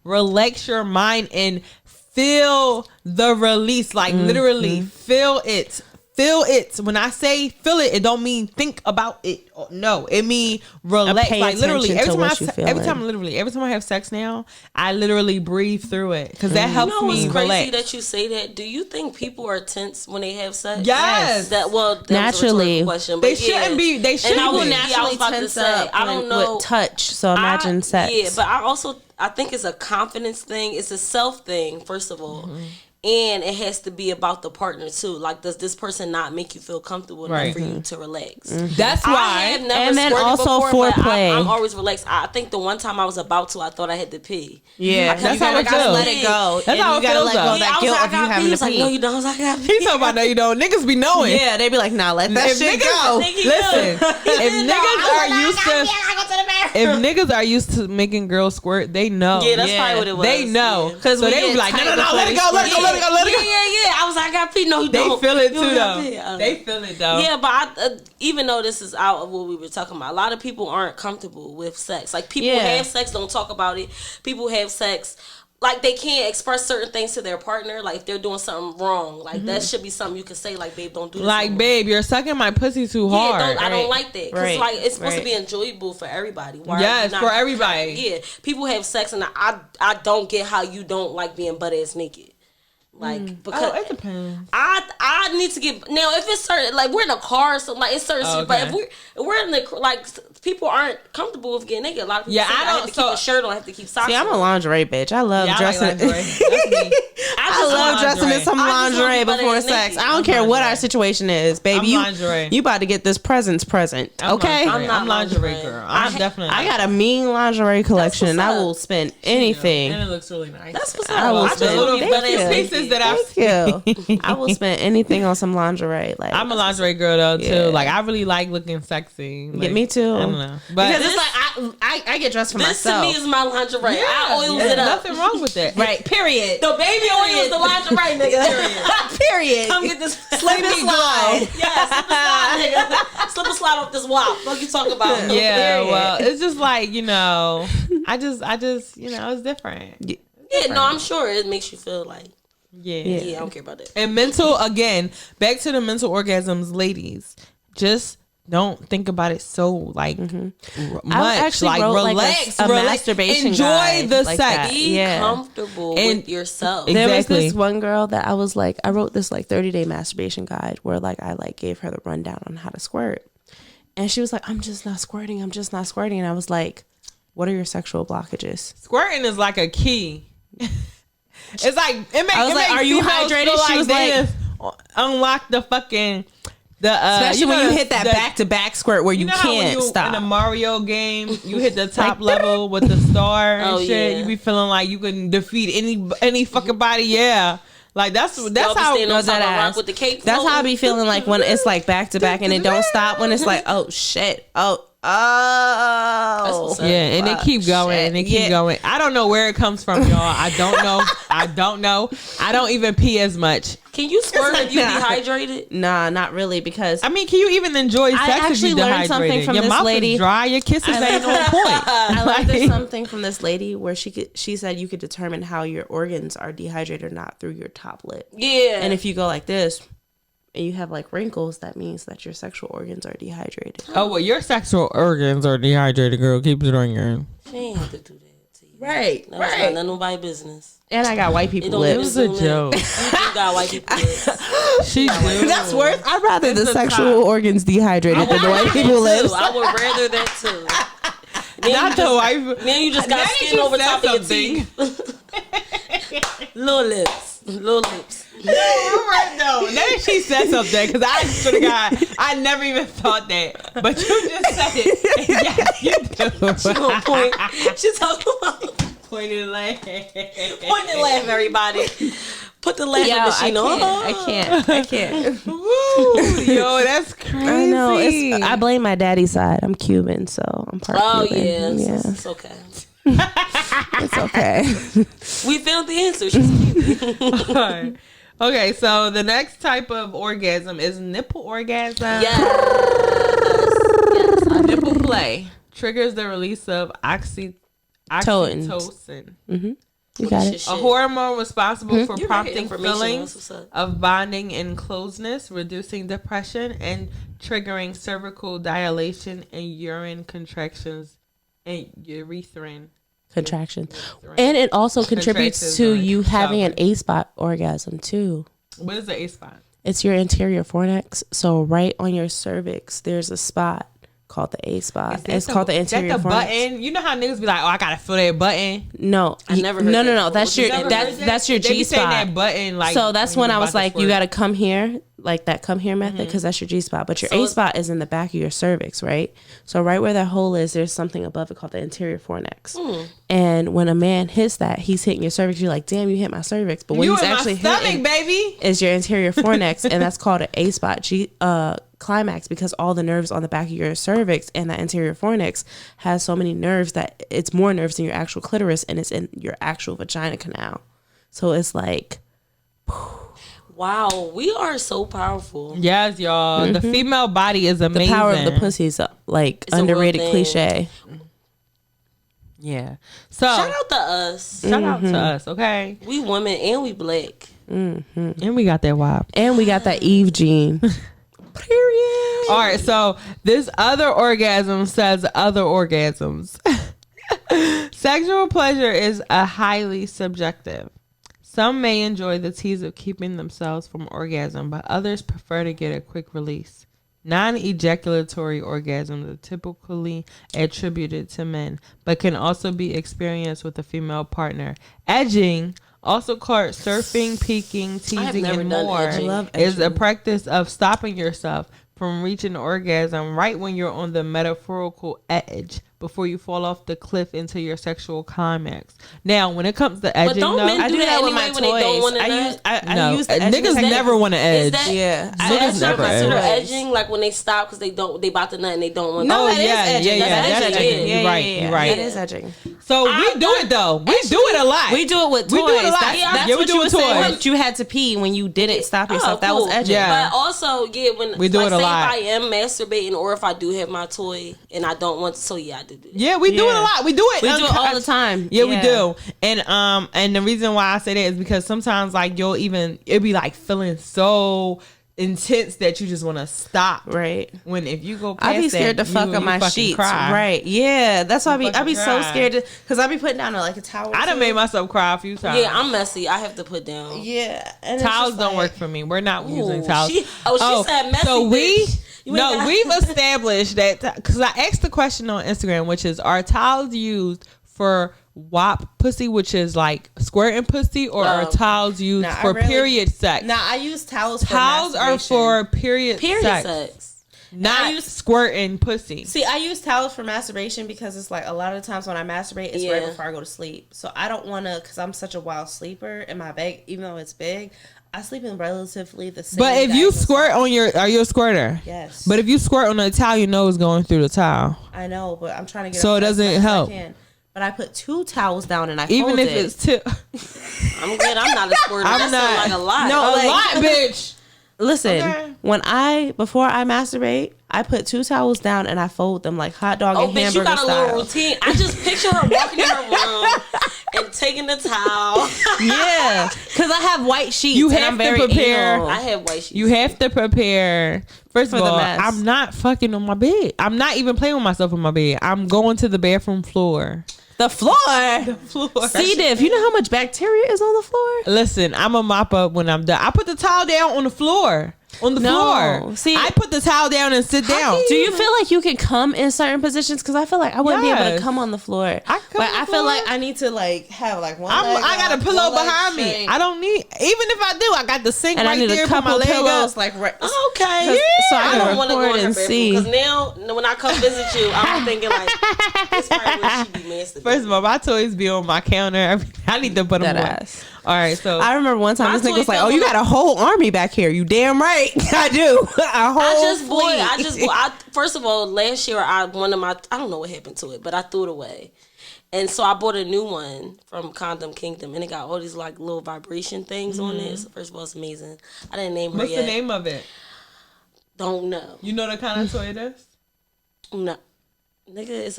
relax your mind and feel the release. Like literally feel it. Feel it. When I say feel it, it don't mean think about it. No, it mean relax. Like literally, every time I have sex now, I literally breathe through it because that helps me relax. Crazy that you say that. Do you think people are tense when they have sex? Yes. That naturally. Was a question, but they shouldn't be. They shouldn't be. Naturally tense up. I don't know with touch. So imagine sex. Yeah, but I think it's a confidence thing. It's a self thing. First of all. And it has to be about the partner too. Like, does this person not make you feel comfortable enough for you to relax? That's why. I have never And then squirted also before, but foreplay. I'm always relaxed. I think the one time I was about to, I thought I had to pee. Yeah, That's how it gotta feels. let it go. That's how it you gotta feels, let go though. of that I was guilt like, of you I got having pee. to He's like, pee. no, you don't. I was like, I got He's pee. talking about no, you don't. Niggas be knowing. Yeah, they be like, nah, let that If shit niggas- go. Listen, if niggas are used to making girls squirt, they know. Yeah, that's probably what it was. They know. Yeah. Because So they be like, no, let it go, let it go, let it go, let it go. Yeah. I was like, I got pee. No, you They don't. feel it You too, don't got though. pee. I was They like, feel it, though. yeah, but even though this is out of what we were talking about, a lot of people aren't comfortable with sex. Like, people have sex, don't talk about it. People have sex, like, they can't express certain things to their partner. Like, if they're doing something wrong, like, that should be something you can say, like, babe, don't do this. Like, no more. babe, you're sucking my pussy too hard. Yeah, I don't like that. Because, Right. like, it's supposed to Right. be enjoyable for everybody. Why are Yes, you not- for everybody. Yeah, people have sex, and I don't get how you don't like being butt ass naked. Like, because it depends. I need to get now if it's certain, like, we're in a car or something, like, it's certain shit, but okay. if we're in the, like, people aren't comfortable with getting naked. A lot of people Yeah, say, I I have don't- to keep a shirt on, I have to keep socks See, I'm a on. lingerie bitch. I love Yeah, I like dressing. lingerie. That's me. I love dressing in some I just wanna lingerie be butt before ass sex. naked. I don't I'm care what lingerie. our situation is, baby. I'm lingerie. You about to get this present. Okay, I'm not lingerie lingerie. girl. I'm definitely. I got a mean lingerie collection, and I what's up. will spend and anything. it looks really nice. That's what's I will up. I just spend- want to be Thank butt you. ass pieces naked. that I've Thank you. I will spend anything on some lingerie. Like, I'm a lingerie girl though too. Yeah. Like, I really like looking sexy. Like, me too. I don't know, but because it's like I get dressed for This myself. to me is my lingerie. I oils there's it up. nothing wrong with that. Right. Period. The baby oil is the lingerie, nigga. Period. Come get this Slip and slide. Yeah, slip and slide, nigga. Slip and slide off this wop. What you talking about? Yeah, Period. well, it's just like, I just, it's different. Yeah, no, I'm sure it makes you feel like, Yeah. yeah, I don't care about that. And mental, again, back to the mental orgasms, ladies. Just don't think about it so like much. I actually like wrote relax, like a relax. masturbation Enjoy guide the like sex. that. Be Yeah. comfortable And- with yourself. Exactly. There was this one girl that I was like, I wrote this like 30-day masturbation guide where like I like gave her the rundown on how to squirt. And she was like, I'm just not squirting. And I was like, what are your sexual blockages? Squirting is like a key. It's like it makes. I was like, "Are you hydrated?" She was like, unlock the fucking especially when you hit that the- back-to-back squirt where you know how when can't you stop. in a Mario game, you hit the top level with the star and Oh, shit. yeah. You be feeling like you can defeat any fucking body. Yeah, like that's Y'all how. be standing on top of ass. rock with the cape. That's how I floating. be feeling like when it's like back-to-back and it don't stop. When it's like, oh shit, oh. what's up. Yeah, and they keep going and they keep going. I don't know where it comes from, y'all. I don't know. I don't even pee as much. Can you squirt if you Nah. dehydrated? Nah, not really, because I mean, can you even enjoy sex if actually you learned something dehydrated? from Your this mouth lady. is dry. Your kisses ain't on point. I learned Like- something from this lady where she said you could determine how your organs are dehydrated or not through your top lip. Yeah. And if you go like this and you have like wrinkles, that means that your sexual organs are dehydrated. Oh well, your sexual organs are dehydrated, girl. Keep it on your. she ain't have to do that to you. Right, That was not none of nobody's business. And I got white people don't It lips. was a Zoom in. joke. You do got white people lips. She do. That's worse. I'd rather It's the a sexual top. organs dehydrated than the white people lips. I would rather that too. Then Not you the just, wife. then you just Now got that skin you over said top of your something. teeth. Little lips. Little lips. No, you're right though. Now that she said something, because I swear to God, I never even thought that, but you just said it. Yes, you do. She gonna point. She talking about Pointed laugh. point and laugh, everybody. Put the laughing machine on. I can't. Woo, yo, that's crazy. I know. I blame my daddy's side. I'm Cuban, so I'm part Oh Cuban. yeah, Yeah, it's okay. it's okay. We found the answer. She's cute. Alright. Okay, so the next type of orgasm is nipple orgasm. Nipple play triggers the release of oxytocin, You got it. a hormone responsible for You heard prompting information. feelings That's what's up. of bonding and closeness, reducing depression, and triggering cervical dilation and urine contractions and urethran. Contraction. And it also contributes Contractions to are you having an shocking. A-spot orgasm too. What is the A spot? It's your anterior fornix. So right on your cervix, there's a spot called the A spot. It's called the anterior That's the fornix. button. You know how niggas be like, oh, I gotta feel that button. No, I never heard no. that That's before. your You never that's your They be G saying spot. that button like. So that's when I was like, you got to. to come here, like that come here method, because that's your G spot. But your So A spot is in the back of your cervix, right? So right where that hole is, there's something above it called the anterior fornix. And when a man hits that, he's hitting your cervix. You're like, damn, you hit my cervix. But what You he's in my actually stomach, hitting baby. is your anterior fornix, and that's called an A spot. Climax, because all the nerves on the back of your cervix and that anterior fornix has so many nerves that it's more nerves than your actual clitoris, and it's in your actual vagina canal. So it's like, Wow, we are so powerful. Yes, y'all. The female body is amazing. the power of the pussy is like It's a real underrated thing. cliche. Yeah. So Shout out to us. shout out to us, okay? We women and we black. And we got that vibe. And we got that Eve gene. Period. All right, so this other orgasm says other orgasms. Sexual pleasure is a highly subjective. Some may enjoy the tease of keeping themselves from orgasm, but others prefer to get a quick release. Non-ejaculatory orgasms are typically attributed to men, but can also be experienced with a female partner. Edging, also called surfing, peeking, teasing, never and done more, edging. I love is a practice of stopping yourself from reaching orgasm right when you're on the metaphorical edge before you fall off the cliff into your sexual climax. Now, when it comes to edging, But don't though, men I do do that that with anyway my when they don't toys. want to I nut? use I no, use the edging niggas technique. never want to edge. Is that, Yeah, so that's not never considered edge. edging, like when they stop because they about to nut and they don't want. No, Oh, that is yeah, edging. yeah, That's that's edging. edging. You're right, you're right. That is edging. So we do it though. We do it a lot. We do it with toys. We do it a lot. That's, Yeah, that's we what do you it were saying. toys. When you had to pee when you didn't stop yourself. That was edging. Yeah. But also, when We do like, it a say lot. if I am masturbating or if I do have my toy and I don't want to, so yeah, I do that. Yeah, we do it a lot. We do it. We do it all the time. Yeah, we do. And the reason why I say that is because sometimes like it'll be like feeling so intense that you just want to stop. Right. When if you go past I be scared that, to fuck you up my fucking sheets. cry. Right. Yeah. That's why I be fucking so cry. scared because I be putting down like a towel. I done made myself cry a few times. Yeah, I'm messy. I have to put down. Yeah. And it's Towels just don't like- work for me. We're not using Ooh, towels. she said messy. So bitch. You ain't got- we've established that because I asked the question on Instagram, which is, are towels used for WAP pussy, which is like squirting pussy, or are towels used Nah, I for really- period sex? Nah, I use towels. Towels are for period sex. not squirting pussy. See, I use towels for masturbation because it's like a lot of the times when I masturbate, it's right before I go to sleep. So I don't want to, because I'm such a wild sleeper in my bed, even though it's big, I sleep in relatively the same. But if you diagonal squirt size. on are you a squirter? Yes. But if you squirt on a towel, you know it's going through the towel. I know, but I'm trying to get So up it as doesn't much as I help. can. But I put 2 towels down and I Even fold if it. it's two. I'm good. I'm not a squirter. I'm That not. sounds like a lot. No, A like- lot, bitch. Listen, Okay. before I masturbate, I put 2 towels down and I fold them like hot dog Oh, and bitch, you hamburger got a style. little routine. I just picture her walking in her room and taking the towel. Yeah, because I have white sheets. You and have I'm to very prepare- anal. I have white sheets. You have to prepare. First For of the all, mess. I'm not fucking on my bed. I'm not even playing with myself on my bed. I'm going to the bathroom floor. The floor. Floor. See, Div, you know how much bacteria is on the floor? Listen, I'm a mop up when I'm done. I put the towel down on the floor. On the No. floor. See, I put the towel down and sit down. Do you feel like you can come in certain positions? Because I feel like I wouldn't be able to Yes. come on the floor. I can come Like, on I the feel floor. like I need to like have like one. I leg got a up, pillow one leg behind me. straight. I don't need. Even if I do, I got the sink And right I need there. a Put my couple leg pillows up. like right. Okay. So I I don't can want to go record in her and bedroom see. because now when I come visit you, I'm thinking like this probably where she be masturbating. First of all, my toys be on my counter. I need to put them That away. ass. All right, so I remember one time My this nigga was toy like, "Oh, fell you on got a whole army back here." You damn right, I do. A whole fleet. First of all, last year I don't know what happened to it, but I threw it away. And so I bought a new one from Condom Kingdom, and it got all these like little vibration things on it. So first of all, it's amazing. I didn't name her what's yet. the name of it? Don't know. You know the kind of toy it is? No, nigga, it's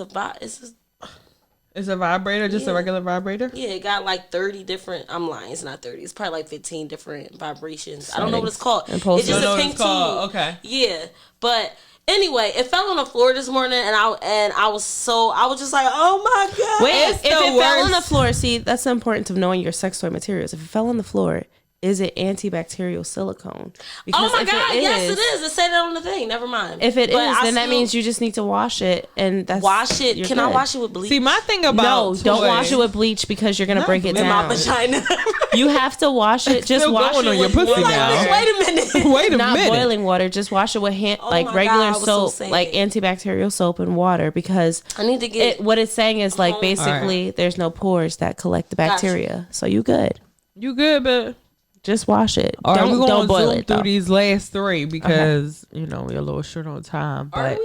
It's a vibrator, just a regular vibrator. yeah, it got like 30 different. I'm lying, it's not 30. It's probably like 15 different vibrations. I don't know what it's called. Impulses. It's just You don't a know what pink it's called. tube. Okay. Yeah, but anyway, it fell on the floor this morning, and I was just like, oh my god. Wait, It's if the it fell on the worst. floor, see, that's important to knowing your sex toy materials. If it fell on the floor, is it antibacterial silicone? Oh my God, yes it is. It said that on the thing. Never mind. If it is, then that means you just need to wash it, and that's wash it. Can I wash it with bleach? See, my thing about don't wash it with bleach because you're gonna break it down. My vagina. You have to wash it. Just wash it on your pussy now. Wait a minute. Wait a Not minute. boiling water. Just wash it with regular soap, like antibacterial soap and water, because I need to get what it's saying is like basically there's no pores that collect the bacteria, so you good. You good, but just wash it. All right, Don't boil it through these last 3 because we're a little short on time. But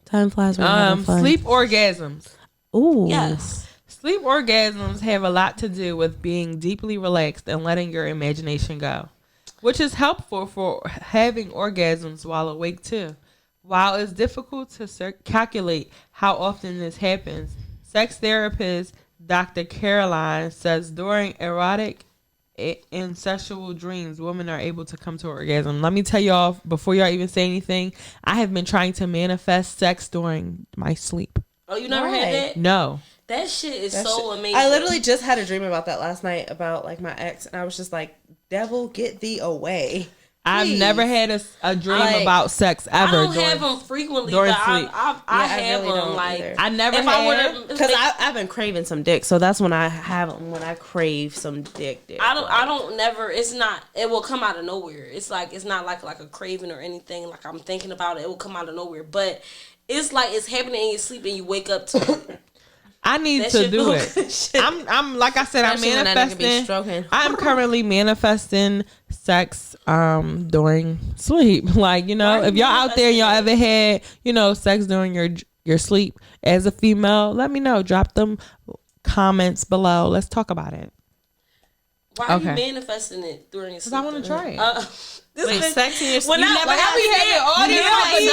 time flies when you're having fun. Sleep orgasms. Ooh, yes. Sleep orgasms have a lot to do with being deeply relaxed and letting your imagination go, which is helpful for having orgasms while awake too. While it's difficult to calculate how often this happens, sex therapist Dr. Caroline says during erotic and sexual dreams, women are able to come to orgasm. Let me tell y'all, before y'all even say anything, I have been trying to manifest sex during my sleep. Oh, you never had that? No. That shit is amazing. I literally just had a dream about that last night about like my ex, and I was just like, devil, get thee away. I've never had a dream about sex ever. I don't have them frequently, but sleep. I have really them like either. I never had because I've been craving some dick, so that's when I have them, when I crave some dick. I don't never. It's not. It will come out of nowhere. It's like it's not like a craving or anything. Like I'm thinking about it. It will come out of nowhere, but it's like it's happening in your sleep and you wake up to it. I need to do it. I'm like I said, especially I'm manifesting. I'm currently manifesting sex during sleep. Like, if y'all out there, y'all ever had, sex during your sleep as a female, let me know. Drop them comments below. Let's talk about it. Why are you manifesting it during your sleep? Because I want to try it. Wait, sex in your sleep? You never have all these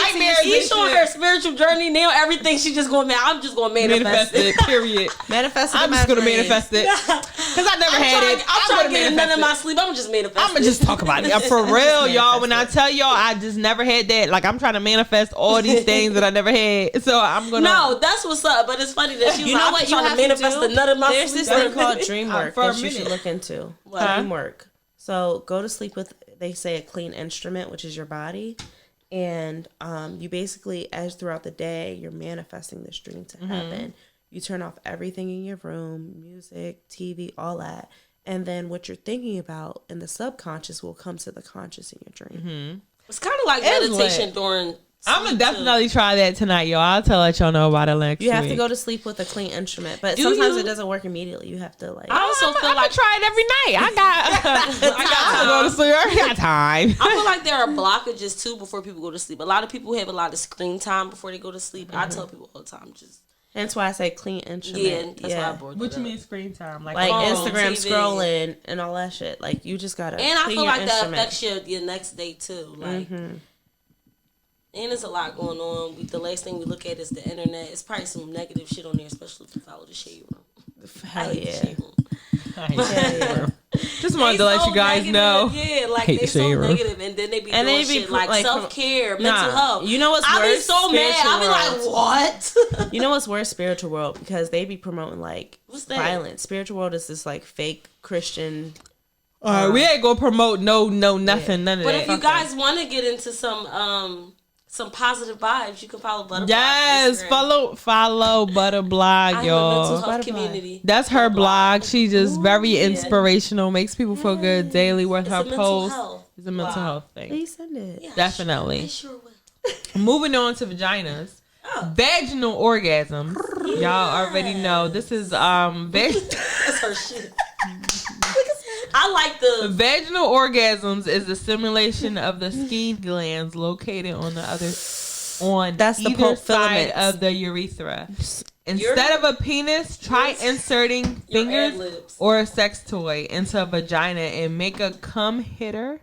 nightmares. She's showing her spiritual journey now. Everything she just going, I'm just going to manifest it. Period. Manifest it. I'm just going to manifest it. Because I never had it. I'm trying to get none in my sleep. I'm just manifest it. I'm going to just talk about it. For real, y'all. When I tell y'all, I just never had that. Like, I'm trying to manifest all these things that I never had. So I'm going to. No, that's what's up. But it's funny that you know what you trying to manifest the nut in my sleep. There's this thing called dream work that you should look into. Dream work. So go to sleep with, they say, a clean instrument, which is your body. And you basically, as throughout the day, you're manifesting this dream to happen. You turn off everything in your room, music, TV, all that. And then what you're thinking about in the subconscious will come to the conscious in your dream. It's kind of like meditation during... I'm going to definitely try that tonight, y'all. I'll let y'all know about it next week. You have to go to sleep with a clean instrument. But sometimes it doesn't work immediately. You have to like... I also feel like... try it every night. I got to go to sleep. I got time. I feel like there are blockages too before people go to sleep. A lot of people have a lot of screen time before they go to sleep. I tell people all the time, just... That's why I say clean instrument. Yeah, that's why I brought that What up. you mean screen time? Like Instagram TV. Scrolling and all that shit. Like, you just gotta And I clean feel your like that instrument. affects your next day too. Like... And there's a lot going on. The last thing we look at is the internet. It's probably some negative shit on there, especially if you follow the Shade Room. Hell yeah. The Shade Room. Just wanted to let you guys know. Yeah, like they so negative, and then they be doing shit like self-care, mental health. You know what's worse? I be so mad. I be like, what? You know what's worse? Spiritual World, because they be promoting like violence. Spiritual World is this like fake Christian. We ain't gonna promote nothing, none of that. But if you guys want to get into some positive vibes, you can follow Butterblog. Yes, follow Butterblog, y'all. Mental health community. That's her blog. She's just very inspirational, makes people feel good daily with her posts. It's a mental health thing. Please send it. Yeah, definitely. Sure will. Moving on to vaginas. Vaginal orgasm. Y'all already know. This is That's her shit. I like the vaginal orgasms is the stimulation of the skin glands located on the either side of the urethra. Instead of a penis, try inserting fingers or a sex toy into a vagina and make a cum hitter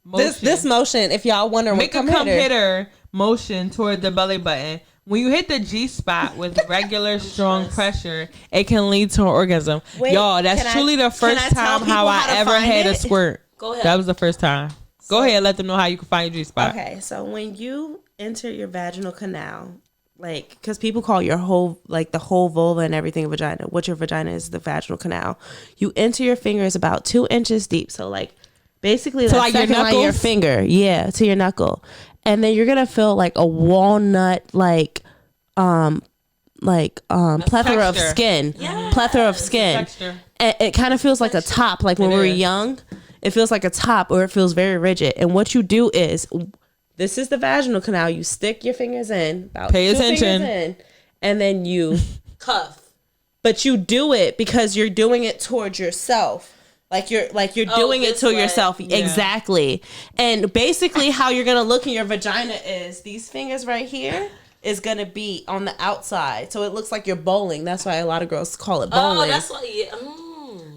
motion. This motion, if y'all wonder, make a cum hitter motion toward the belly button. When you hit the G spot with regular strong pressure, it can lead to an orgasm. Wait, y'all, that's truly the first time how I ever had a squirt. Go ahead. That was the first time. Go ahead, let them know how you can find your G spot. Okay, so when you enter your vaginal canal, like, because people call your whole, like, the whole vulva and everything vagina. What your vagina is the vaginal canal. You enter your fingers about 2 inches deep. So, like, basically, to the like your second line of knuckles? your finger. Yeah, to your knuckle. And then you're going to feel like a walnut, plethora of texture. skin. Yes. Plethora of skin. Texture. And it kind of feels like a top. Like when we were young, it feels like a top, or it feels very rigid. And what you do is, this is the vaginal canal. You stick your fingers in, about Pay 2 attention. fingers in, and then you Cuff. but you do it because you're doing it towards yourself. Like you're doing it this to way. yourself. Yeah. Exactly. And basically how you're going to look in your vagina is these fingers right here is going to be on the outside. So it looks like you're bowling. That's why a lot of girls call it bowling. Oh, that's why. Yeah.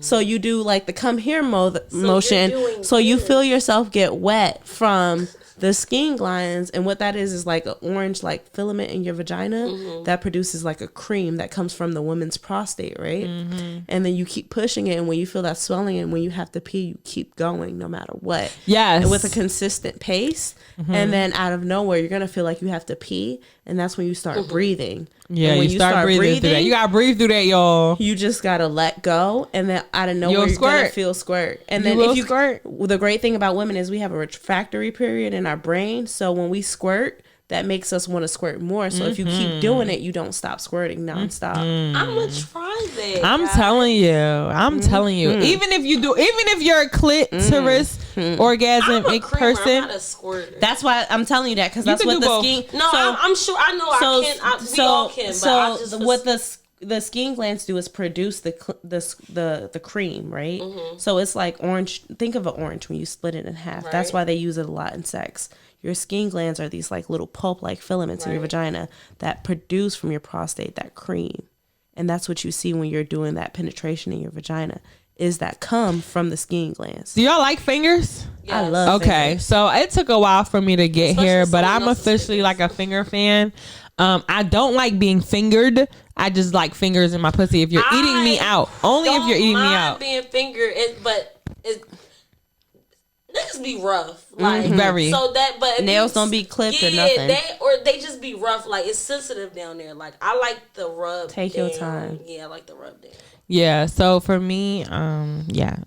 So you do like the come here you're motion. doing So you this. feel yourself get wet from the skin glands, and what that is like an orange like filament in your vagina that produces like a cream that comes from the woman's prostate, right? And then you keep pushing it, and when you feel that swelling, and when you have to pee, you keep going no matter what. Yes. And with a consistent pace, and then out of nowhere, you're gonna feel like you have to pee, and that's when you start breathing. Yeah, and when you start breathing through that. You gotta breathe through that, y'all. You just gotta let go, and then out of nowhere, you're gonna feel squirt. And then will if you squirt. the great thing about women is we have a refractory period in our brain, so when we squirt, that makes us want to squirt more. So if you keep doing it, you don't stop squirting nonstop. I'm gonna try that. I'm guys. telling you. I'm telling you. Even if you're a clitoris orgasmic I'm a creamer, person, I'm not a squirter. That's why I'm telling you that, because that's can what do the both. skin. No, I'm sure. I know I can. We all can. But I just what the skin glands do is produce the cream, right? So it's like orange. Think of an orange when you split it in half. That's Right. why they use it a lot in sex. Your skin glands are these like little pulp-like filaments in your vagina that produce from your prostate that cream, and that's what you see when you're doing that penetration in your vagina. Is that come from the skin glands? do y'all like fingers? Yes. I love. Okay, fingers. so it took a while for me to get Especially here, but someone I'm else's officially fingers. like a finger fan. I don't like being fingered. I just like fingers in my pussy. If you're eating me out, only if you're eating me out. Being fingered, but niggas be rough, like Very. So that, but if Nails you- don't be clipped or nothing. They just be rough. Like it's sensitive down there. Like I like the rub. Take your down. time. Yeah, I like the rub down. Yeah, so for me,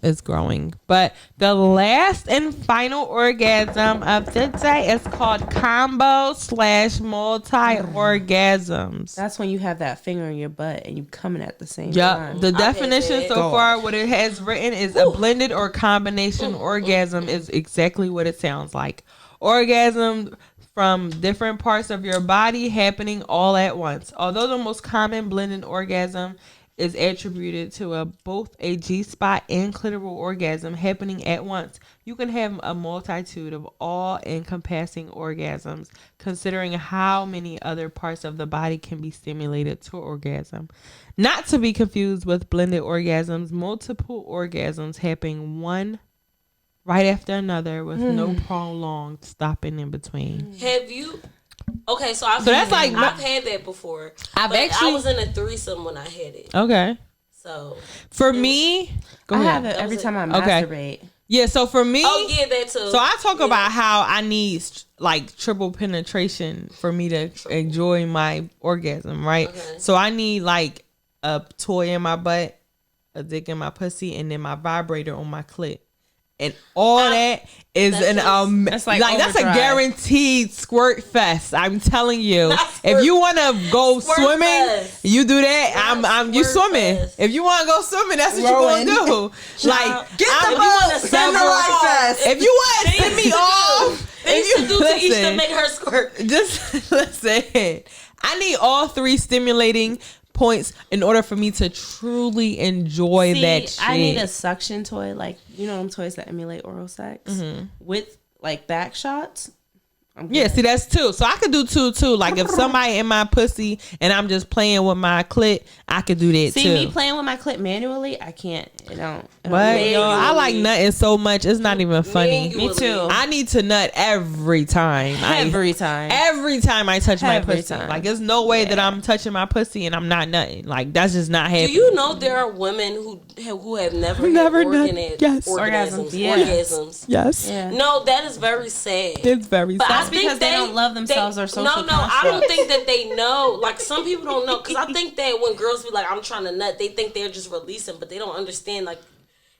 it's growing. But the last and final orgasm of the day is called combo/multi-orgasms. That's when you have that finger in your butt and you coming at the same Yep. time. The definition it. so far, what it has written is a blended or combination orgasm is exactly what it sounds like. Orgasm from different parts of your body happening all at once. Although the most common blended orgasm is attributed to both a G-spot and clitoral orgasm happening at once, you can have a multitude of all-encompassing orgasms, considering how many other parts of the body can be stimulated to orgasm. Not to be confused with blended orgasms, multiple orgasms happening one right after another with no prolonged stopping in between. Have you? Okay, so I've that's like- I've had that before. I've but actually- I was in a threesome when I had it. Okay. So For me, go I ahead. have it every was time I Okay. masturbate. Yeah, so for me, oh yeah, that too. so I talk about how I need like triple penetration for me to enjoy my orgasm, right? Okay. So I need like a toy in my butt, a dick in my pussy, and then my vibrator on my clit. And all that is That's That's like that's a overdrive. guaranteed squirt fest. I'm telling you. Not If squirt- you want to go squirt swimming, fest. you do that. Not You squirt swimming. fest. If you want to go swimming, that's what Rowing. you gonna do. Like Get I'm- the if you wanna boat. send Send the her life off, vest. if you want to send me off, They used to do to each to listen, make her squirt. just listen. I need all three stimulating points in order for me to truly enjoy that shit. I need a suction toy, like you know them toys that emulate oral sex with like back shots. Yeah, see, that's two. So I could do two too. Like if somebody in my pussy and I'm just playing with my clit, I could do that See too. me playing with my clit manually, I can't. It don't. But yo, I like nutting so much, it's not even funny. Me too. I need to nut every time. Every time. Every time I touch my Every pussy. time. Like there's no way that I'm touching my pussy and I'm not nutting. Like that's just not Do happening. you know there are women who who have never orgasms. Yes. Yeah. No, that is very sad. It's very sad. That's because they don't love themselves or social No, I don't constructs. think that they know. Like, some people don't know. Because I think that when girls be like, I'm trying to nut, they think they're just releasing, but they don't understand, like,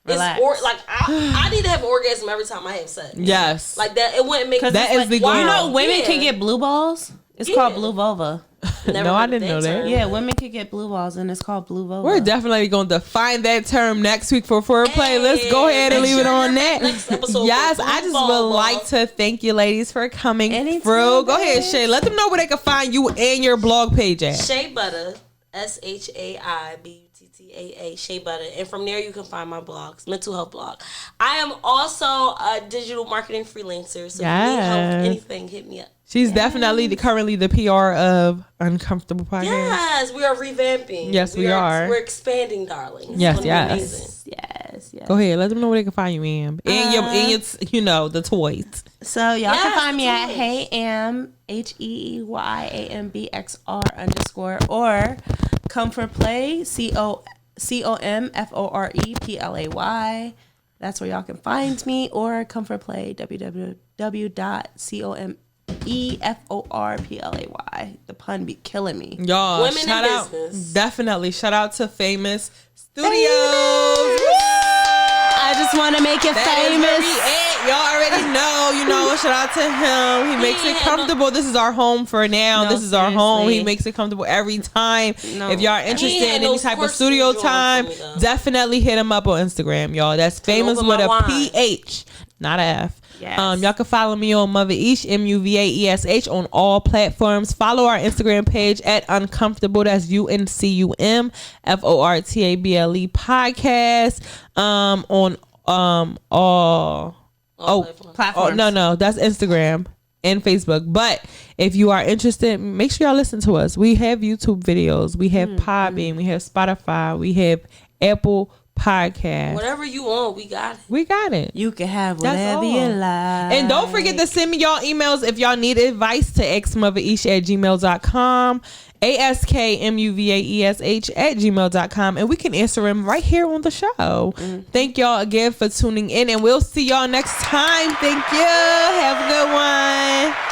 Relax. I need to have an orgasm every time I have sex. Yes. Like that, it wouldn't make That sense. is the Wow. goal. You know, women Yeah. can get blue balls. It's called blue vulva. Never No, I heard of didn't know that. term. Yeah, women can get blue balls, and it's called blue vulva. We're definitely going to define that term next week for Foreplay. Let's go ahead and make leave it sure on you're that. back next episode Yes, for I just Blue would Vulva. like to thank you ladies for coming Anytime, through. Go ahead, babes. Shay. Let them know where they can find you and your blog page at. Shea Butter, SHAIBUTTAA, Shea Butter, and from there you can find my blogs, mental health blog. I am also a digital marketing freelancer, so if you need help with anything, hit me up. She's definitely currently the PR of Uncomfortable Podcast. Yes, we are revamping. Yes, we are. We're expanding, darling. It's Yes, gonna be yes. amazing. Yes. Go ahead. Let them know where they can find you, Am. And your, the toys. So y'all can find me at Yes. HeyAm HEYAMBXR_ or Comfortplay COMFOREPLAY. That's where y'all can find me, or Comfortplay www.COMEFORPLAY. The pun be killing me. Y'all, Women in shout out. business. Definitely. Shout out to Famous Studios. I just want to make it That is where famous. we at. Y'all already know, shout out to him. He makes it comfortable. This is our home for now. No, this is our home. He seriously. makes it comfortable every time. No. If y'all are interested He had in any those type of quirks studio to draw time, for me, though. definitely hit him up on Instagram, y'all. That's Famous open with my a wine. PH, not a F. Yes. Y'all can follow me on MuvaEsh, MuvaEsh on all platforms. Follow our Instagram page at Uncomfortable. That's UNCUMFORTABLE podcast. On all Platforms. no, that's Instagram and Facebook. But if you are interested, make sure y'all listen to us. We have YouTube videos. We have Podbean. We have Spotify. We have Apple Podcast. Whatever you want, we got it. We got it. You can have That's whatever all. you like. And don't forget to send me y'all emails if y'all need advice to xmoveesh@gmail.com, ASKMUVAESH@gmail.com, and we can answer them right here on the show. Thank y'all again for tuning in, and we'll see y'all next time. Thank you. Have a good one.